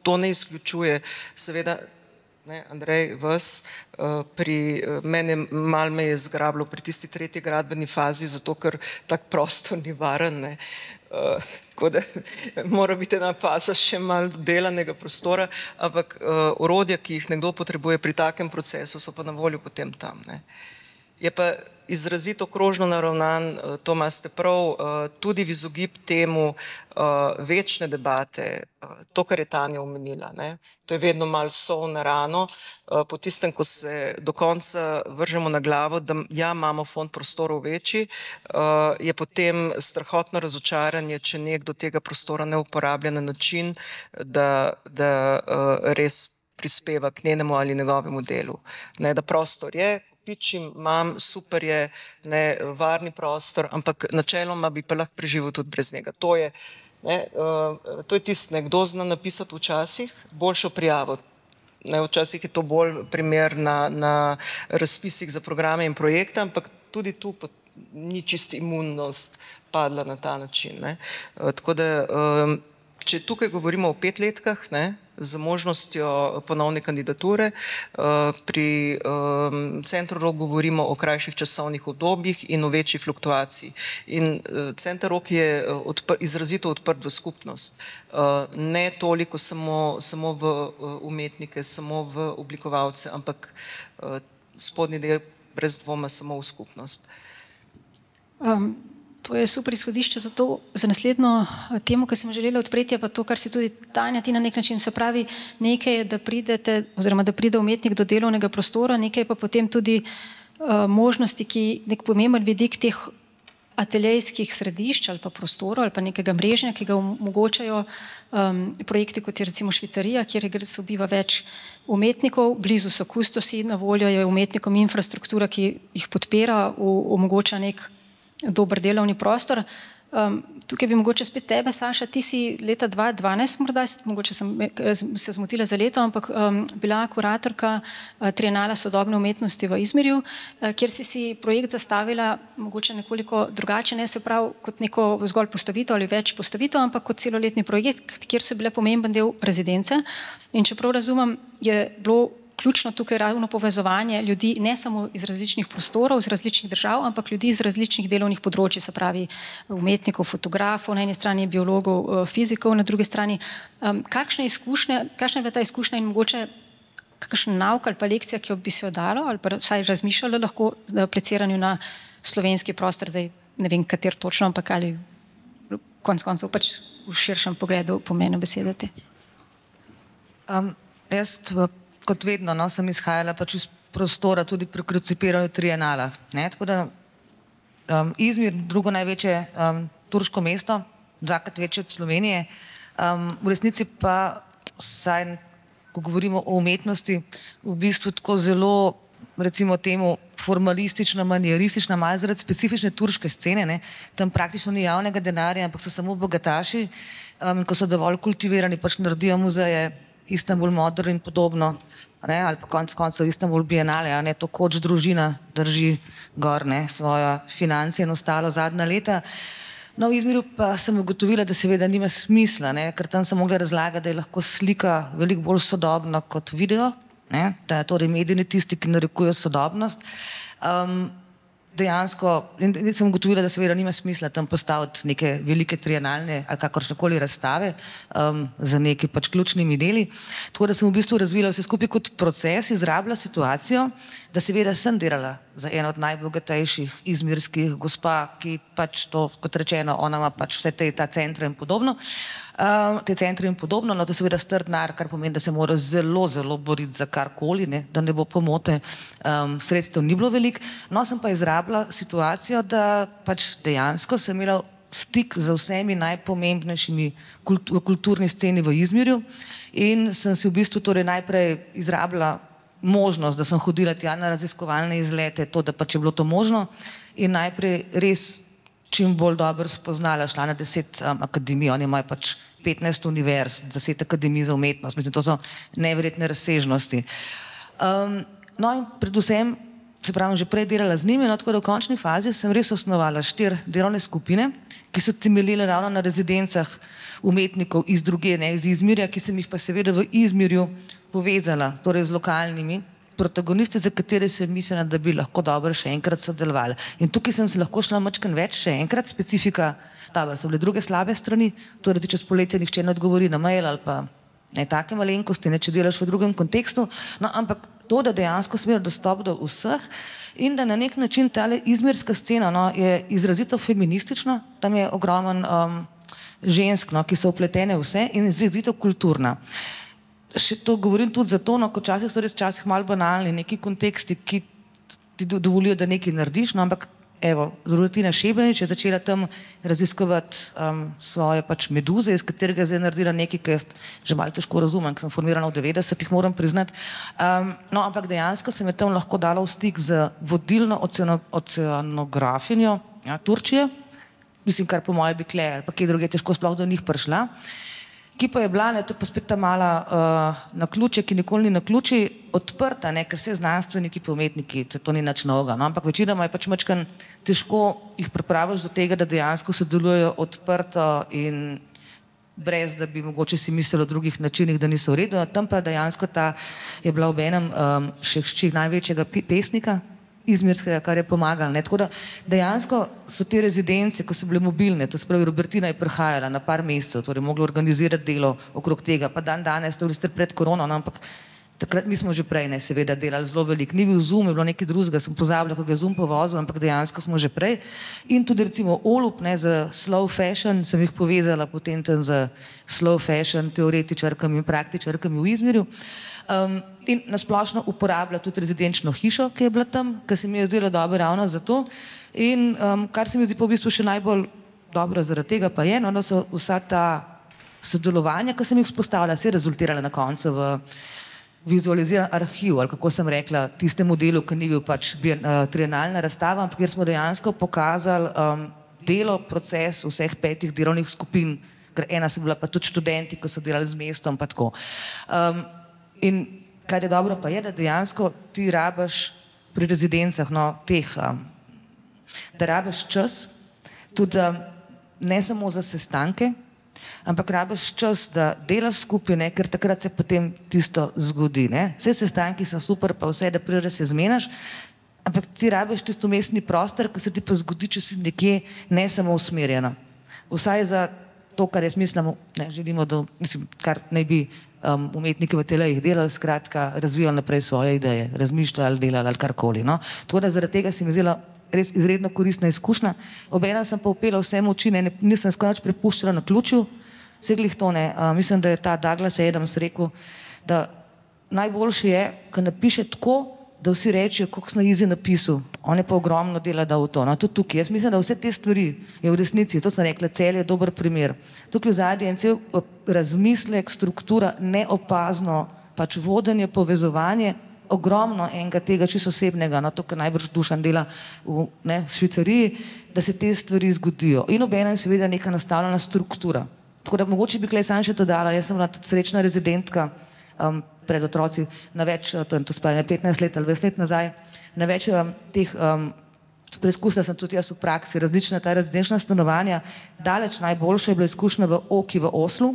To ne izključuje, seveda, Andrej, vas, malo me je zgrabilo pri tisti 3. gradbeni fazi, zato ker tak prostor ni varen, tako da mora biti ena faza še malo delanega prostora, ampak orodja, ki jih nekdo potrebuje pri takem procesu, so pa na voljo potem tam. Je pa izrazito krožno naravnan, to imate prav, tudi v izogib temu večne debate, to, kar je Tanja omenila. To je vedno malo sol na rano, po tistem, ko se do konca vržemo na glavo, da ja, imamo fond prostorov večji, je potem strahotno razočaranje, če nekdo tega prostora ne uporablja na način, da res prispeva k njenemu ali njegovemu delu. Da prostor je, imam, super je, varni prostor, ampak načeloma bi pa lahko preživel tudi brez njega. To je tisto, kdo zna napisati včasih boljšo prijavo. Včasih je to bolj primer na razpisih za programe in projekte, ampak tudi tu ni čist imunnost padla na ta način. Tako da, če tukaj govorimo o 5-letkah, z možnostjo ponovne kandidature, pri Centru Rog govorimo o krajših časovnih obdobjih in o večji fluktuaciji. In Center Rog je izrazito odprt v skupnost. Ne toliko samo v umetnike, samo v oblikovalce, ampak spodnji del brez dvoma samo v skupnost. To je super izhodišče za naslednjo temo, ki sem želela odpreti, pa to, kar si tudi Tanja, ti na nek način, se pravi, nekaj je, da pridete, oziroma da pride umetnik do delovnega prostora, nekaj pa potem tudi možnosti, ki nek pomemben vidik teh ateljejskih središč ali pa prostorov ali pa nekega mreženja, ki ga omogočajo projekti, kot je recimo Švicarija, kjer sobiva več umetnikov, blizu so kustosi, na voljo je umetnikom infrastruktura, ki jih podpira, omogoča nek dober delovni prostor. Tukaj bi mogoče spet tebe, Saša, ti si leta 2012 morda, mogoče sem se zmotila za leto, ampak bila kuratorka Trienala sodobne umetnosti v Izmirju, kjer si projekt zastavila mogoče nekoliko drugače, ne se pravi kot neko zgolj postavitev ali več postavitev, ampak kot celoletni projekt, kjer so bile pomemben del rezidence. In čeprav razumem, je bilo ključno tukaj ravno povezovanje ljudi ne samo iz različnih prostorov, iz različnih držav, ampak ljudi iz različnih delovnih področij, se pravi umetnikov, fotografov, na eni strani biologov, fizikov, na drugi strani. Kakšna je bila ta izkušnja in mogoče kakšen nauk ali pa lekcija, ki jo bi se jo dalo ali pa vsaj razmišljalo lahko na apliciranju na slovenski prostor, zdaj ne vem, kater točno, ampak ali konec koncev pač v širšem pogledu pomeni besede te. Jaz kot vedno, sem izhajala pač iz prostora tudi pri koncipiranju Trienala. Tako da Izmir, drugo največje turško mesto, 2-krat večje od Slovenije, v resnici pa, saj, ko govorimo o umetnosti, v bistvu tako zelo, recimo temu, formalistična, manieristična, malo zaradi specifične turške scene, ne, tam praktično ni javnega denarja, ampak so samo bogataši, ko so dovolj kultivirani, pač naredijo muzeje, Istanbul Modern in podobno, ne, ali pa konec koncev Istanbul Bienale, ne, to Koč družina drži gor, ne, svoje finance in ostalo zadnja leta. No, v Izmirju pa sem ugotovila, da seveda nima smisla, ne, ker tam sem mogla razlagati, da je lahko slika veliko bolj sodobna kot video, ne, da je torej mediji tisti, ki narekujejo sodobnost. Dejansko, in sem ugotovila, da seveda nima smisla tam postaviti neke velike trienalne ali kakršnekoli razstave za neki pač ključnimi deli. Tako da sem v bistvu razvila vse skupaj kot proces, izrabila situacijo, da seveda sem delala za eno od najbogatejših izmirskih gospa, ki pač to, kot rečeno, ona ima pač vse ta centre in podobno. Te centre in podobno, no to seveda star denar, kar pomeni, da se mora zelo, zelo boriti za karkoli, ne, da ne bo pomote, sredstev ni bilo veliko. No, sem pa izrabila situacijo, da pač dejansko sem imela stik z vsemi najpomembnejšimi v kulturni sceni v Izmirju in sem si v bistvu torej najprej izrabila možnost, da sem hodila tja na raziskovalne izlete, to, da pač je bilo to možno in najprej res čim bolj dobro spoznala, šla na 10 akademij, oni imajo pač 15 univerz, 10 akademij za umetnost, mislim, to so neverjetne razsežnosti. No in predvsem, se pravim, že prej delala z njimi, no tako da v končni fazi sem res osnovala 4 delovne skupine, ki so temeljile ravno na rezidencah umetnikov iz druge, ne iz Izmirja, ki sem jih pa seveda v Izmirju povezala, torej z lokalnimi protagonisti, za katere sem mislila, da bi lahko dobro še enkrat sodelovali. In tukaj sem se lahko šla mačken več, še enkrat, specifika, dobro, so bile druge slabe strani, torej čez poletje nihče ne odgovori na mail ali pa ne take malenkosti, ne če delaš v drugem kontekstu, no ampak to, da dejansko sem imela dostop do vseh in da na nek način tale izmirska scena, no, je izrazito feministična, tam je ogromen žensk, no, ki so vpletene vse in izrazito kulturna. Še to govorim tudi zato, no, ko včasih so res včasih malo banalni neki konteksti, ki ti dovolijo, da nekaj narediš, no, ampak evo, Dorotina Šebenič je začela tam raziskovati svoje pač meduze, iz katerega je zdaj naredila nekaj, ki jaz že malo težko razumem, ker sem formirana v 90-ih, moram priznati. No, ampak dejansko sem je tam lahko dala v stik z vodilno oceanografinjo Turčije, mislim, kar po moje bi kle, ali pa kje druge težko sploh do njih prišla, ki pa je bila, ne, to pa spet ta mala naključje, ki nikoli ni naključje, odprta, ne, ker vse znanstveniki pa umetniki, to ni nič novega, no, ampak večinoma je pač mačkan težko jih pripraviš do tega, da dejansko sodelujejo odprto in brez, da bi mogoče si mislili o drugih načinih, da niso v redu. Tam pa dejansko ta je bila ob enem še hči največjega pesnika izmirskega, kar je pomagalo. Ne. Tako da dejansko so te rezidence, ko so bile mobilne, to se pravi Robertina je prihajala na par mesecev, torej mogla organizirati delo okrog tega, pa danes, to ste pred korono, no, ampak takrat mi smo že prej, ne, seveda delali zelo veliko. Ni bil Zoom, je bilo nekaj drugega, sem pozabila, ko ga je Zoom povozil, ampak dejansko smo že prej. In tudi recimo Olup, ne, za slow fashion, sem jih povezala potem tam z slow fashion teoretičarkami in praktičarkami v Izmirju. In nasplošno uporablja tudi rezidenčno hišo, ki je bila tam, ker se mi je zdelo dobro ravno za to. In kar se mi zdi pa v bistvu še najbolj dobro zaradi tega pa je, no, da so vsa ta sodelovanja, ki sem jih vzpostavila, se je rezultirala na koncu v vizualiziran arhiv, ali kako sem rekla, tistemu delu, ki ni bil pač trienalna razstava, ampak kjer smo dejansko pokazali delo, proces vseh 5 delovnih skupin, ker ena so bila pa tudi študenti, ki so delali z mestom pa tako. In kar je dobro pa je, da dejansko ti rabiš pri rezidencah, no, teh, da rabiš čas, tudi ne samo za sestanke, ampak rabiš čas, da delaš skupaj, ne, ker takrat se potem tisto zgodi. Ne. Vse sestanki so super, pa vse, da prideš se zmenaš, ampak ti rabiš tisto mestni prostor, ki se ti pa zgodi, če si nekje ne samo usmerjena. Vsaj za to, kar jaz mislim, ne, želimo, da, mislim, kar naj bi umetniki v telejih delali, skratka, razvijali naprej svoje ideje, razmišljali, delali ali karkoli. No. Tako da zaradi tega se mi zdela res izredno koristna izkušnja. Obenem sem pa upela vse moči, ne, nisem skoraj prepuščala na ključju, seglih to ne. Mislim, da je ta Douglas Adams rekel, da najboljše je, ko napiše tako, da vsi rečejo, koliko sem na izi napisal. On je pa ogromno dela dal v to. No, tudi tukaj. Jaz mislim, da vse te stvari je v resnici, to sem rekla, Celje je dober primer. Tukaj v zadnji je en cel razmislek, struktura, neopazno pač vodenje, povezovanje, ogromno enega tega čisto osebnega, no, to, kar najbrž Dušan dela v Švicariji, da se te stvari zgodijo. In obenem seveda neka nastavljena struktura. Tako da mogoče bi klej sam še to dala, jaz sem bila tudi srečna rezidentka pred otroci na več, to spali 15 let ali 20 let nazaj, na več teh preizkusila sem tudi jaz v praksi, različna ta rezidenčna stanovanja. Daleč najboljša je bila izkušnja v Oki v Oslu,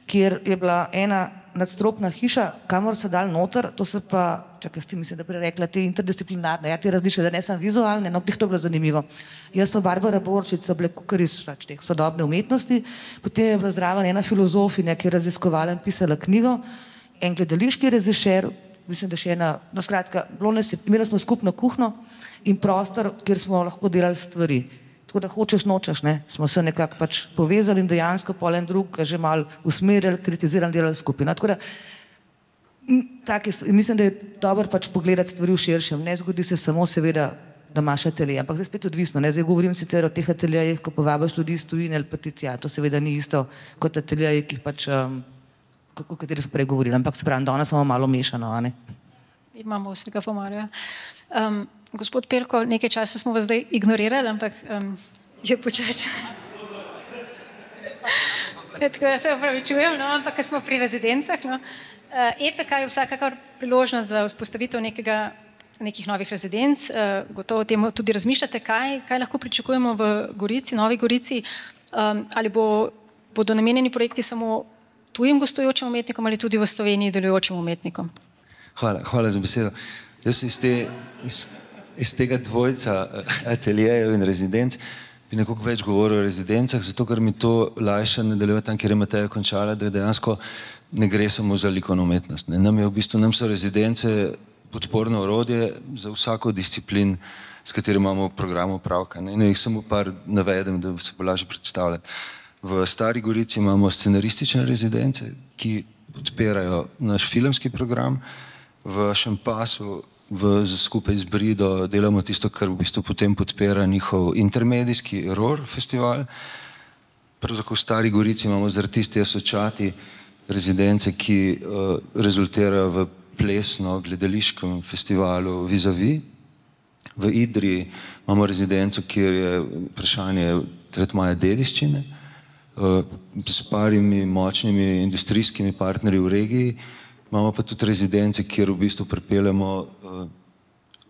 kjer je bila ena nadstropna hiša, kamor so dali noter, to so pa, čakaj, s tem mislim, da prerekla, te interdisciplinarne, te različne, da ne samo vizualne, no, teh to je bilo zanimivo. Jaz pa Barbara Borčič so bile kukar iz teh sodobne umetnosti, potem je bila zraven ena filozofinja, ki je raziskovala in pisala knjigo, en gledališki režiser, mislim, da še ena, no skratka, imeli smo skupno kuhno in prostor, kjer smo lahko delali stvari. Tako da hočeš, nočeš, ne, smo se nekako pač povezali in dejansko pol en drug že malo usmerjali, kritizirali, delali skupaj. No, tako da, mislim, da je dobro pač pogledati stvari v širšem, ne zgodi se samo seveda, da imaš atelje, ampak zdaj spet odvisno, ne, zdaj govorim sicer o teh ateljejih, ko povabiš ljudi iz tujine ali pa ti tja, to seveda ni isto kot ateljeji, ki pač, o kateri smo prej govorili, ampak se pravim, danes smo malo mešano, a ne? Imamo vsega pomarja. Gospod Pelko, nekaj časa smo vas zdaj ignorirali, ampak je počač. Tako da se opravičujem, no, ampak smo pri rezidencah. No. EPK je vsakakor priložnost za vzpostavitev nekih novih rezidenc. Gotovo o tem tudi razmišljate, kaj lahko pričakujemo v Gorici, Novi Gorici, ali bodo namenjeni projekti samo tujim gostujočim umetnikom ali tudi v Sloveniji delujočim umetnikom. Hvala za besedo. Jaz iz tega dvojca ateljejev in rezidenc bi nekoliko več govoril o rezidencah, zato ker mi to lajša nadaljevati tam, kjer je Mateja končala, da dejansko ne gre samo za likovno umetnost. Nam so rezidence podporno orodje za vsako disciplin, s katero imamo v programu opravka. Jih samo par navedem, da se bo lažje predstavljati. V Stari Gorici imamo scenaristične rezidence, ki podpirajo naš filmski program. V Šempasu skupaj z Brido delamo tisto, kar v bistvu potem podpira njihov intermedijski ROR festival. Pravzaprav v Stari Gorici imamo z Artisti Sočati rezidence, ki rezultirajo v plesno-gledališkem festivalu Vis-a-vis. V Idriji imamo rezidenco, kjer je vprašanje tretmaja dediščine, s parimi močnimi industrijskimi partnerji v regiji. Imamo pa tudi rezidence, kjer v bistvu pripeljamo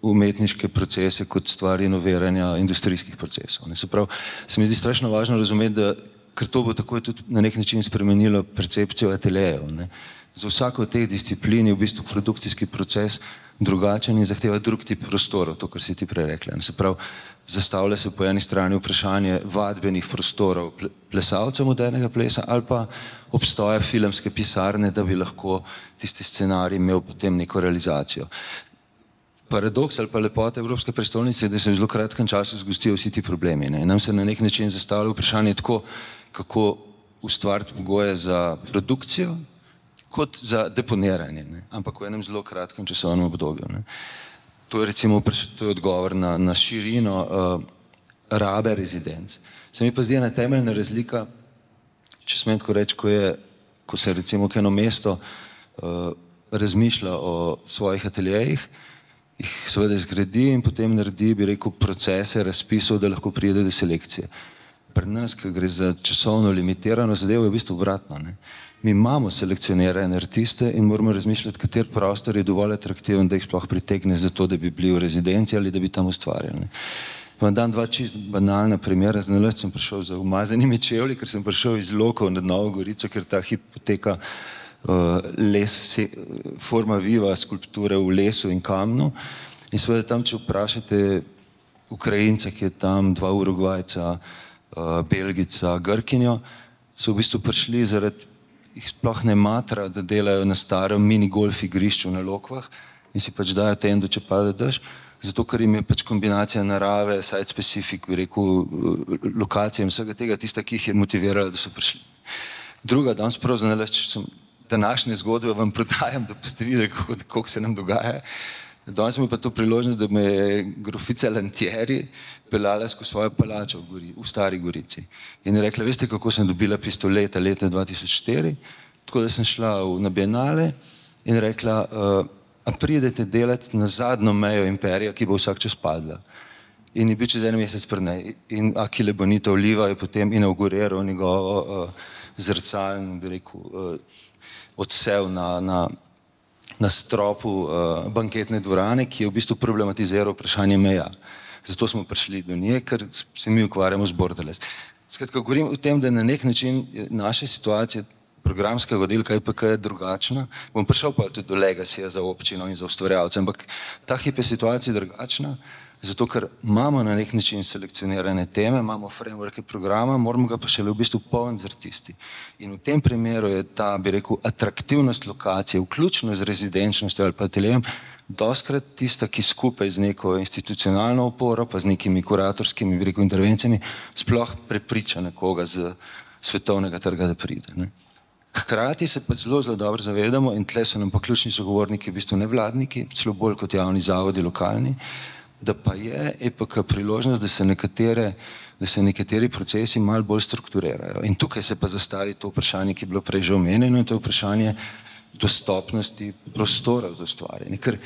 umetniške procese kot stvar inoviranja industrijskih procesov. Se pravi, se mi zdi strašno važno razumeti, da ker to bo takoj tudi na nek način spremenilo percepcijo ateljejev. Za vsako od teh disciplin je v bistvu produkcijski proces drugačen in zahteva drug tip prostorov, to, kar si ti prej rekla. Se pravi, zastavlja se po eni strani vprašanje vadbenih prostorov plesalcev modernega plesa ali pa obstoja filmske pisarne, da bi lahko tisti scenarij imel potem neko realizacijo. Paradoks ali pa lepota Evropske prestolnice je, da se v zelo kratkem času zgostijo vsi ti problemi. Nam se na nek način zastavlja vprašanje tako, kako ustvariti pogoje za produkcijo, kot za deponiranje, ampak v enem zelo kratkem časovnem obdobju. To je recimo odgovor na širino rabe rezidenc. Se mi pa zdi ena temeljna razlika, če smem tako reči, ko se recimo eno mesto razmišlja o svojih ateljejih, jih seveda zgradi in potem naredi, bi rekel, procese razpisov, da lahko pride do selekcije. Pri nas, ki gre za časovno limitirano zadevo, je v bistvu obratno. Mi imamo selekcionirane artiste in moramo razmišljati, kater prostor je dovolj atraktiven, da jih sploh pritegne za to, da bi bili v rezidenci ali da bi tam ustvarjali. Vam dam dva čist banalna primera. Znalazd sem prišel za umazanimi čevlji, ker sem prišel iz Lokov nad Novo Gorico, ker ta hip poteka forma viva skulpture v lesu in kamnu. In seveda tam, če vprašate Ukrajinca, ki je tam, dva Urugvajca, Belgica, Grkinjo, so v bistvu prišli zaradi jih sploh ne matra, da delajo na starem mini golf igrišču na Lokvah in si pač dajo tendo, če pada dež, zato ker jim je pač kombinacija narave, site specific, bi rekel, lokacije in vsega tega, tista, ki jih je motivirala, da so prišli. Druga, danes prav zanalašč, današnje zgodbe vam prodajam, da boste videli, koliko se nam dogaja. Danes mi pa to priložnost, da me je grofica Lantieri peljala skozi svojo palačo v Stari Gorici. In je rekla, veste, kako sem dobila pistoleta leta 2004? Tako da sem šla na Bienale in rekla, a pridete delati na zadnjo mejo imperija, ki bo vsak čas padla. In je bil čez 1 mesec prej in Achille Bonito Oliva je potem inauguriral njegovo zrcalno, bi rekel, odsev na stropu banketne dvorane, ki je v bistvu problematiziral vprašanje meja. Zato smo prišli do nje, ker se mi ukvarjamo z borderless. Skratka, govorim o tem, da na nek način naša situacija programskega oddelka EPK je drugačna. Bom prišel pa tudi do legacyja za občino in za ustvarjalce, ampak ta hip je situacija drugačna, zato ker imamo na nek način selekcionirane teme, imamo frameworke programa, moramo ga pa šele v bistvu polniti z artisti. In v tem primeru je ta, bi rekel, atraktivnost lokacije, vključno z rezidenčnostjo ali pa ateljejem, doskrat tista, ki skupaj z neko institucionalno oporo, pa z nekimi kuratorskimi, bi rekel, intervencijami, sploh prepriča nekoga z svetovnega trga, da pride. Ne? Hkrati se pa zelo dobro zavedamo, in tle so nam pa ključni sogovorniki, v bistvu nevladniki, celo bolj kot javni zavodi lokalni, da pa je EPK priložnost, da se nekateri procesi malo bolj strukturirajo. In tukaj se pa zastavi to vprašanje, ki je bilo prej že omenjeno, in to je vprašanje dostopnosti prostora za ustvarjanje. Ker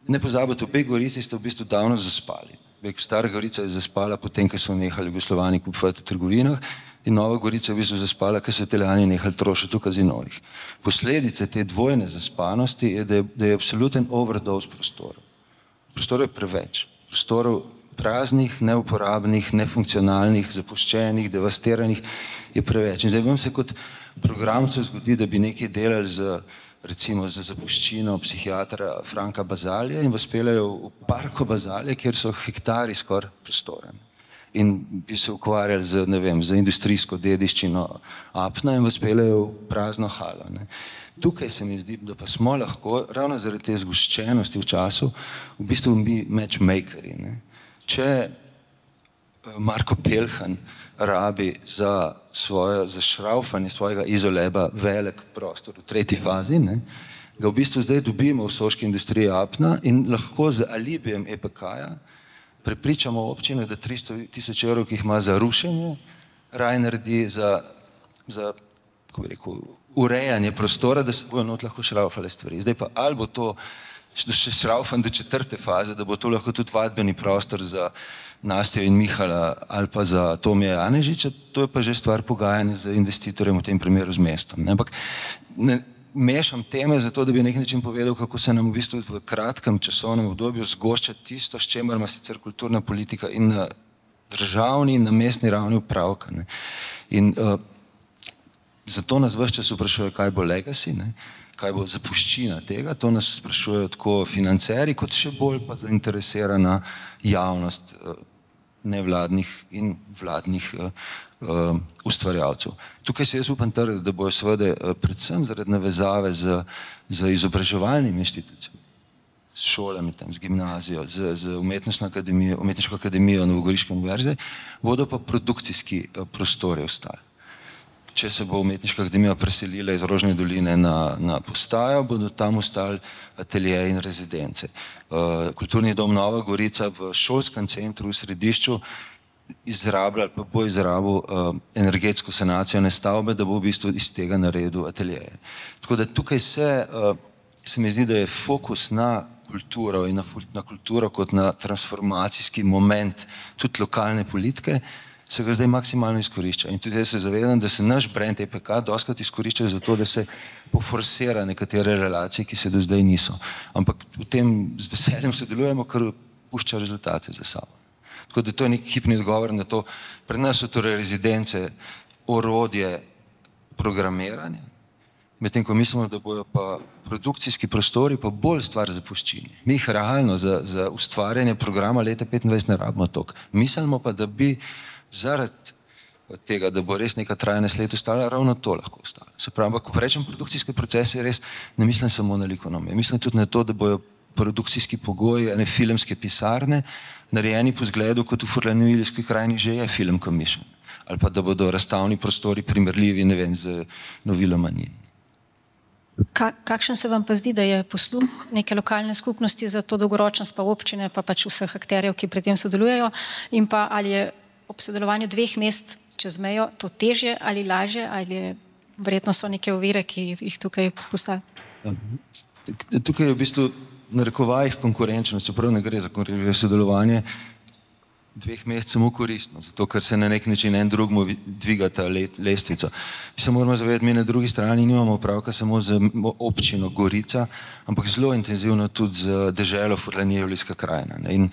ne pozabite, obe Gorici ste v bistvu davno zaspali. Stara Gorica je zaspala potem, ko so nehali Jugoslovani kupovati v trgovinah, in Nova Gorica je v bistvu zaspala, ker so Italijani nehali trošiti v kazinovih. Posledice te dvojne zaspanosti je, da je absoluten overdose prostorov. Prostorov je preveč. Prostorov praznih, neuporabnih, nefunkcionalnih, zapuščenih, devastiranih je preveč. In zdaj vam se kot programcu zgodi, da bi nekaj delali recimo za zapuščino psihiatra Franka Bazalija in vas peljajo v parko Bazalije, kjer so hektari skoraj prostora. In bi se ukvarjali z, ne vem, z industrijsko dediščino apna in vas peljajo v prazno halo. Ne. Tukaj se mi zdi, da pa smo lahko, ravno zaradi te zgoščenosti v času, v bistvu mi matchmakeri. Ne. Če Marko Pelhan rabi za šraufanje svojega izoleba velik prostor v 3. fazi, ne, ga v bistvu zdaj dobimo v soški industriji apna in lahko z alibijem EPK-ja prepričamo občine, da 300.000 evrov, ki jih ima za rušenje, raj naredi za kako bi rekel, urejanje prostora, da se bojo not lahko šraufale stvari. Zdaj pa ali bo to še šraufan do 4. faze, da bo to lahko tudi vadbeni prostor za Nastjo in Mihala ali pa za Tomija Janežiča, to je pa že stvar pogajanja z investitorjem, v tem primeru z mestom. Ne? Ampak ne mešam teme zato, da bi na nek način povedal, kako se nam v bistvu v kratkem časovnem obdobju zgošča tisto, s čemer ima sicer kulturna politika in na državni in na mestni ravni upravka. Ne? In zato nas ves čas vprašuje, kaj bo legacy, ne? Kaj bo zapuščina tega, to nas sprašujejo tako financerji, kot še bolj pa zainteresirana javnost nevladnih in vladnih ustvarjalcev. Tukaj se jaz upam trditi, da bojo seveda predvsem zaradi navezave z izobraževalnimi inštitucijami, s šolami, tam, z gimnazijo, z umetniško akademijo Novogoriške univerze, bodo pa produkcijski prostori ostali. Če se bo umetniška akademija preselila iz Rožne doline na postajo, bodo tam ostali ateljeji in rezidence. Kulturni dom Nova Gorica v šolskem centru v središču izrablja ali pa bo izrabil energetsko sanacijo ene stavbe, da bo v bistvu iz tega naredil ateljeje. Tako da tukaj se mi zdi, da je fokus na kulturo in na kulturo kot na transformacijski moment tudi lokalne politike, se ga zdaj maksimalno izkorišča. In tudi jaz se zavedam, da se naš brand EPK doskrat izkorišča za to, da se poforsira nekatere relacije, ki se do zdaj niso. Ampak v tem z veseljem sodelujemo, ker pušča rezultate za sabo. Tako da to je nek hipni odgovor na to. Pred nas so torej rezidence orodje programiranja, medtem ko mislimo, da bojo pa produkcijski prostori pa bolj stvar zapuščine. Mi jih realno za ustvarjanje programa leta 2025 ne rabimo toliko. Mislimo pa, da bi zaradi tega, da bo res neka trajna sled ostala, ravno to lahko ostalo. Se pravi, ko rečem produkcijske procese, res ne mislim samo na likonomije. Mislim tudi na to, da bojo produkcijski pogoji, ene filmske pisarne, narejeni po zgledu, kot v Furlanijski krajini že je film commission. Ali pa da bodo razstavni prostori primerljivi, ne vem, z novilo manjin. Kakšen se vam pa zdi, da je posluh neke lokalne skupnosti za to dolgoročnost, pa občine, pa pač vseh akterjev, ki pri tem sodelujejo, in pa ali je ob sodelovanju 2 mest čez mejo to težje ali lažje, ali verjetno so neke ovire, ki jih tukaj postavljajo? Tukaj je v bistvu narekovajih konkurenčnost, čeprav ne gre za sodelovanje, 2 mest samo koristno, zato ker se na nek način en drugmu dviga ta lestvica. Mi se moramo zavedati, mi na drugi strani nimamo opravka samo z občino Gorica, ampak zelo intenzivno tudi z deželo Furlanijevljska krajina. In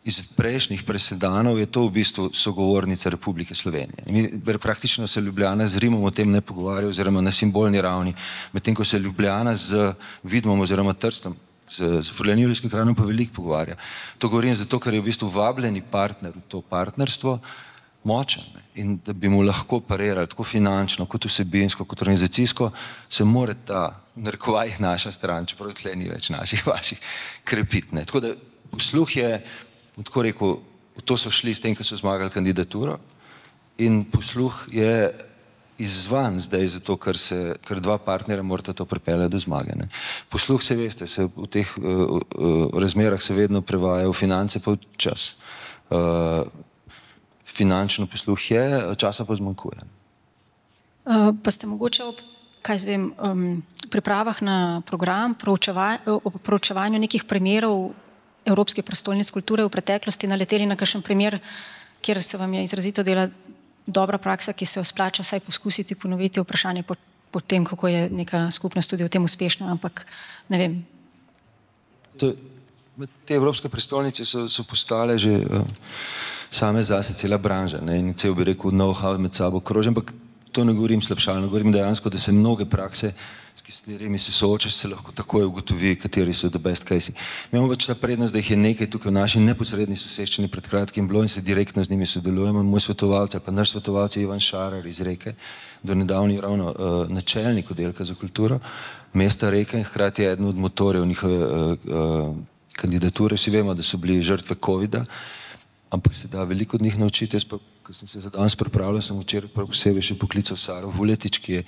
iz prejšnjih presedanov je to v bistvu sogovornica Republike Slovenije. Mi praktično se Ljubljana z Rimom o tem ne pogovarja oziroma na simbolni ravni, medtem ko se Ljubljana z Vidmom oziroma Trstom z Furlanijevljskim krajem pa veliko pogovarja. To govorim zato, ker je v bistvu vabljeni partner v to partnerstvo močen in da bi mu lahko parirali tako finančno, kot vsebinsko, kot organizacijsko, se mora ta, v narekovajih naša stran, čeprav tle ni več naših, vaših, krepiti. Tako da posluh je, tako rekel, v to so šli s tem, ko so zmagali kandidaturo in posluh je izvan zdaj zato, ker 2 partnerja morata to pripeljati do zmage. Posluh se veste, se v teh razmerah se vedno prevaja v finance pa v čas. Finančno posluh je, časa pa zmanjkuje. Pa ste mogoče ob, pripravah na program, proučevanju nekih primerov evropskih prestolnic kulture v preteklosti naleteli na kakšen primer, kjer se vam je izrazito dela dobra praksa, ki se jo splača vsaj poskusiti ponoviti, vprašanje po tem, kako je neka skupnost tudi v tem uspešna, ampak ne vem. Te evropske prestolnice so postale že same zase cela branža in cel bi rekel know-how med sabo kroži, ampak to ne govorim slabšalno, govorim dejansko, da se mnoge prakse, s katerimi se soočaš, se lahko takoj ugotovi, kateri so the best case. Mi imamo pač ta prednost, da jih je nekaj tukaj v naši neposredni soseščini pred kratkim bilo in se direktno z njimi sodelujemo. Moj svetovalec, pa naš svetovalec je Ivan Šarar iz Reke, do nedavni ravno načelnik oddelka za kulturo mesta Reke in hkrati je eden od motorjev njihove kandidature. Vsi vemo, da so bili žrtve covida, ampak se da veliko od njih naučiti. Jaz pa, ko sem se za danes pripravljal, sem včeraj posebej še poklical Saro Vuletič, ki je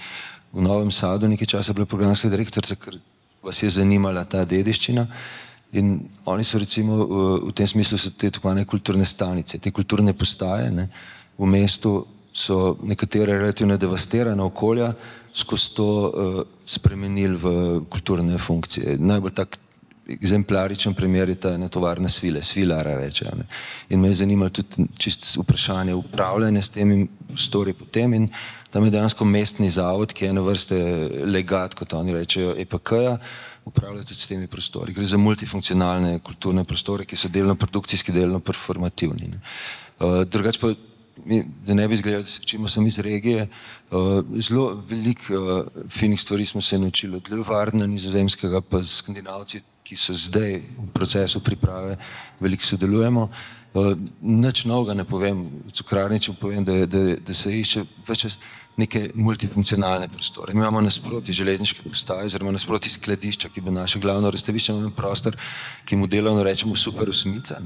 v Novem Sadu nekaj časa bila programska direktorica, ker vas je zanimala ta dediščina. In oni so recimo v tem smislu so te tako zvane kulturne stanice, te kulturne postaje. V mestu so nekatere relativno devastirana okolja skozi to spremenili v kulturne funkcije. Najbolj tak exemplaričen primer je ta tovarna svile, svilara reče. In me je zanimalo tudi čisto vprašanje upravljanja s temi prostori potem in tam je dejansko mestni zavod, ki je na vrste legat, kot oni rečejo, EPK-ja, upravlja tudi s temi prostori. Gre za multifunkcionalne kulturne prostore, ki so delno produkcijski, delno performativni. Drugače pa, da ne bi izgledali, da se učimo samo iz regije, zelo veliko finih stvari smo se naučili od Leeuwarden nizozemskega, pa z Skandinavci, ki so zdaj v procesu priprave, veliko sodelujemo. Nič novega ne povem, Cukrarničem povem, da se išče več neke multifunkcionalne prostore. Mi imamo nasproti železniške postaje, oziroma nasproti skladišča, ki bo naše glavno razstavišče, imamo prostor, ki mu delovno rečemo super osmica,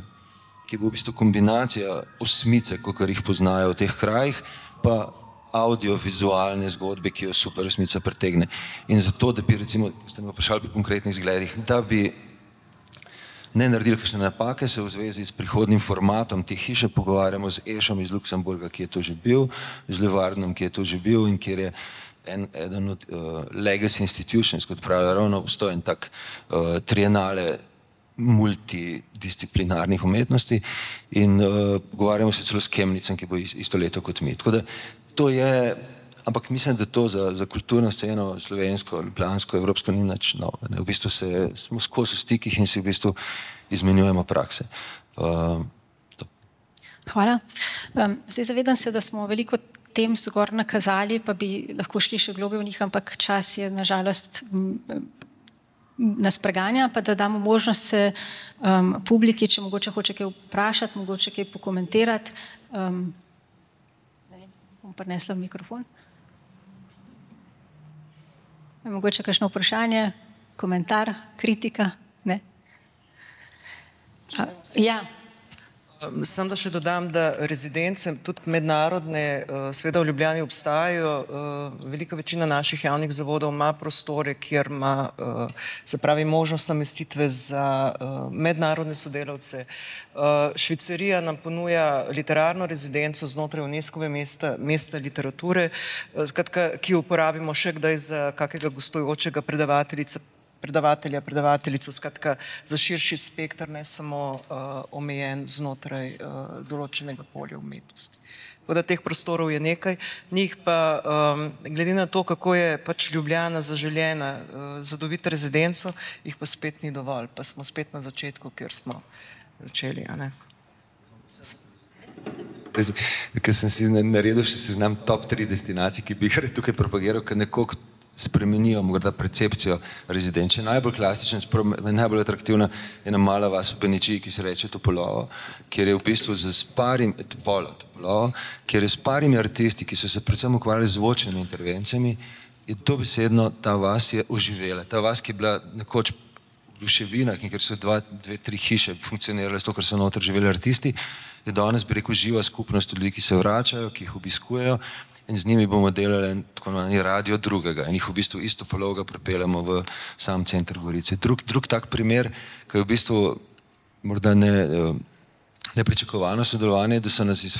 ki bo v bistvu kombinacija osmice, kakor jih poznajo v teh krajih, pa audiovizualne zgodbe, ki jo super osmica pretegne. In zato, da bi recimo, ste me vprašali po konkretnih zgledih, da bi ne naredili kakšne napake, se v zvezi s prihodnim formatom te hiše pogovarjamo z Ešom iz Luksemburga, ki je to že bil, z Leeuwardenom, ki je to že bil in kjer je eden od legacy institutions, kot pravijo, ravno obstojen tak trienale multidisciplinarnih umetnosti in pogovarjamo se celo s Kemnicem, ki bo isto leto kot mi. Tako da to je, ampak mislim, da to za kulturno sceno slovensko, ljubljansko, evropsko ni nič novo. V bistvu smo skozi v stikih in si v bistvu izmenjujemo prakse. Hvala. Zdaj zavedam se, da smo veliko tem zgor nakazali, pa bi lahko šli še globlje v njih, ampak čas je nažalost nas preganja, pa da damo možnost se publiki, če mogoče hoče kaj vprašati, mogoče kaj pokomentirati. Bom prinesla mikrofon. Mogoče kakšno vprašanje, komentar, kritika? Ne? Ja. Sam da še dodam, da rezidence, tudi mednarodne, seveda v Ljubljani obstajajo, velika večina naših javnih zavodov ima prostore, kjer ima, se pravi, možnost namestitve za mednarodne sodelavce. Švicarija nam ponuja literarno rezidenco znotraj UNESCO-ve mesta literature, ki jo uporabimo še kdaj za kakega gostujočega predavatelja, predavateljico, skratka za širši spektr, ne samo omejen znotraj določenega polja umetnosti. Tako da teh prostorov je nekaj, njih pa glede na to, kako je pač Ljubljana zaželjena za dobiti rezidenco, jih pa spet ni dovolj, pa smo spet na začetku, kjer smo začeli, a ne? Ker sem si naredil še seznam top 3 destinacij, ki bi jih tukaj propagiral, ker nekoliko spremenijo morda percepcijo rezidenče. Najbolj klasična, najbolj atraktivna je ena mala vas v Beničiji, ki se reče Topolovo, kjer je v bistvu kjer je s parimi artisti, ki so se predvsem ukvarjali z zvočnimi intervencijami, je dobesedno ta vas je oživela. Ta vas, ki je bila nekoč v ruševinah in ker so 2-3 hiše funkcionirale, zato ker so noter živeli artisti, je danes, bi rekel, živa skupnost ljudi, ki se vračajo, ki jih obiskujejo, in z njimi bomo delali tako imenovani radio drugega in jih v bistvu isto Topolovo pripeljamo v sam center Gorice. Drug tak primer, ki je v bistvu morda nepričakovano sodelovanje, da so nas iz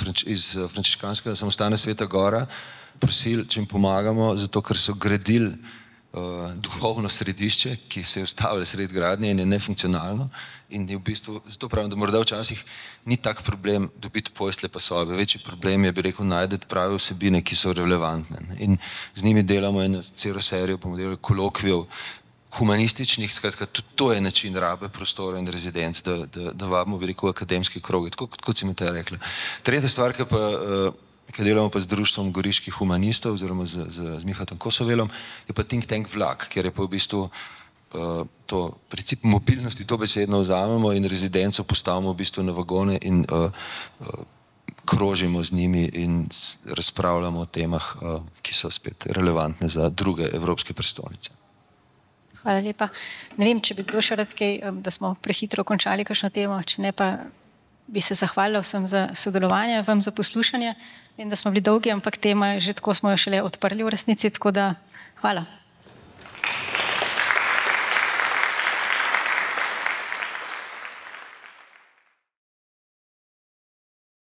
frančiškanskega samostana Sveta Gora prosili, če jim pomagamo, zato ker so gradili duhovno središče, ki se je ustavilo sred gradnje in je nefunkcionalno in je v bistvu, zato pravim, da morda včasih ni tak problem dobiti postelje pa sobe, večji problem je, bi rekel, najti prave vsebine, ki so relevantne in z njimi delamo eno celo serijo, bomo delali kolokvijev humanističnih, skratka, tudi to je način rabe prostora in rezidenc, da vabimo, bi rekel, akademske kroge, tako kot si mi te rekla. Tretja stvar, ki delamo pa z društvom goriških humanistov oziroma z Mihatom Kosovelom, je pa think tank vlak, kjer je pa v bistvu to princip mobilnosti dobesedno vzamemo in rezidenco postavimo v bistvu na vagone in krožimo z njimi in razpravljamo o temah, ki so spet relevantne za druge evropske prestolnice. Hvala lepa. Ne vem, če bi kdo še rad kaj, da smo prehitro končali kakšno temo, če ne pa bi se zahvalila vsem za sodelovanje, vam za poslušanje. Vem, da smo bili dolgi, ampak tema je že tako, smo jo šele odprli v resnici, tako da hvala.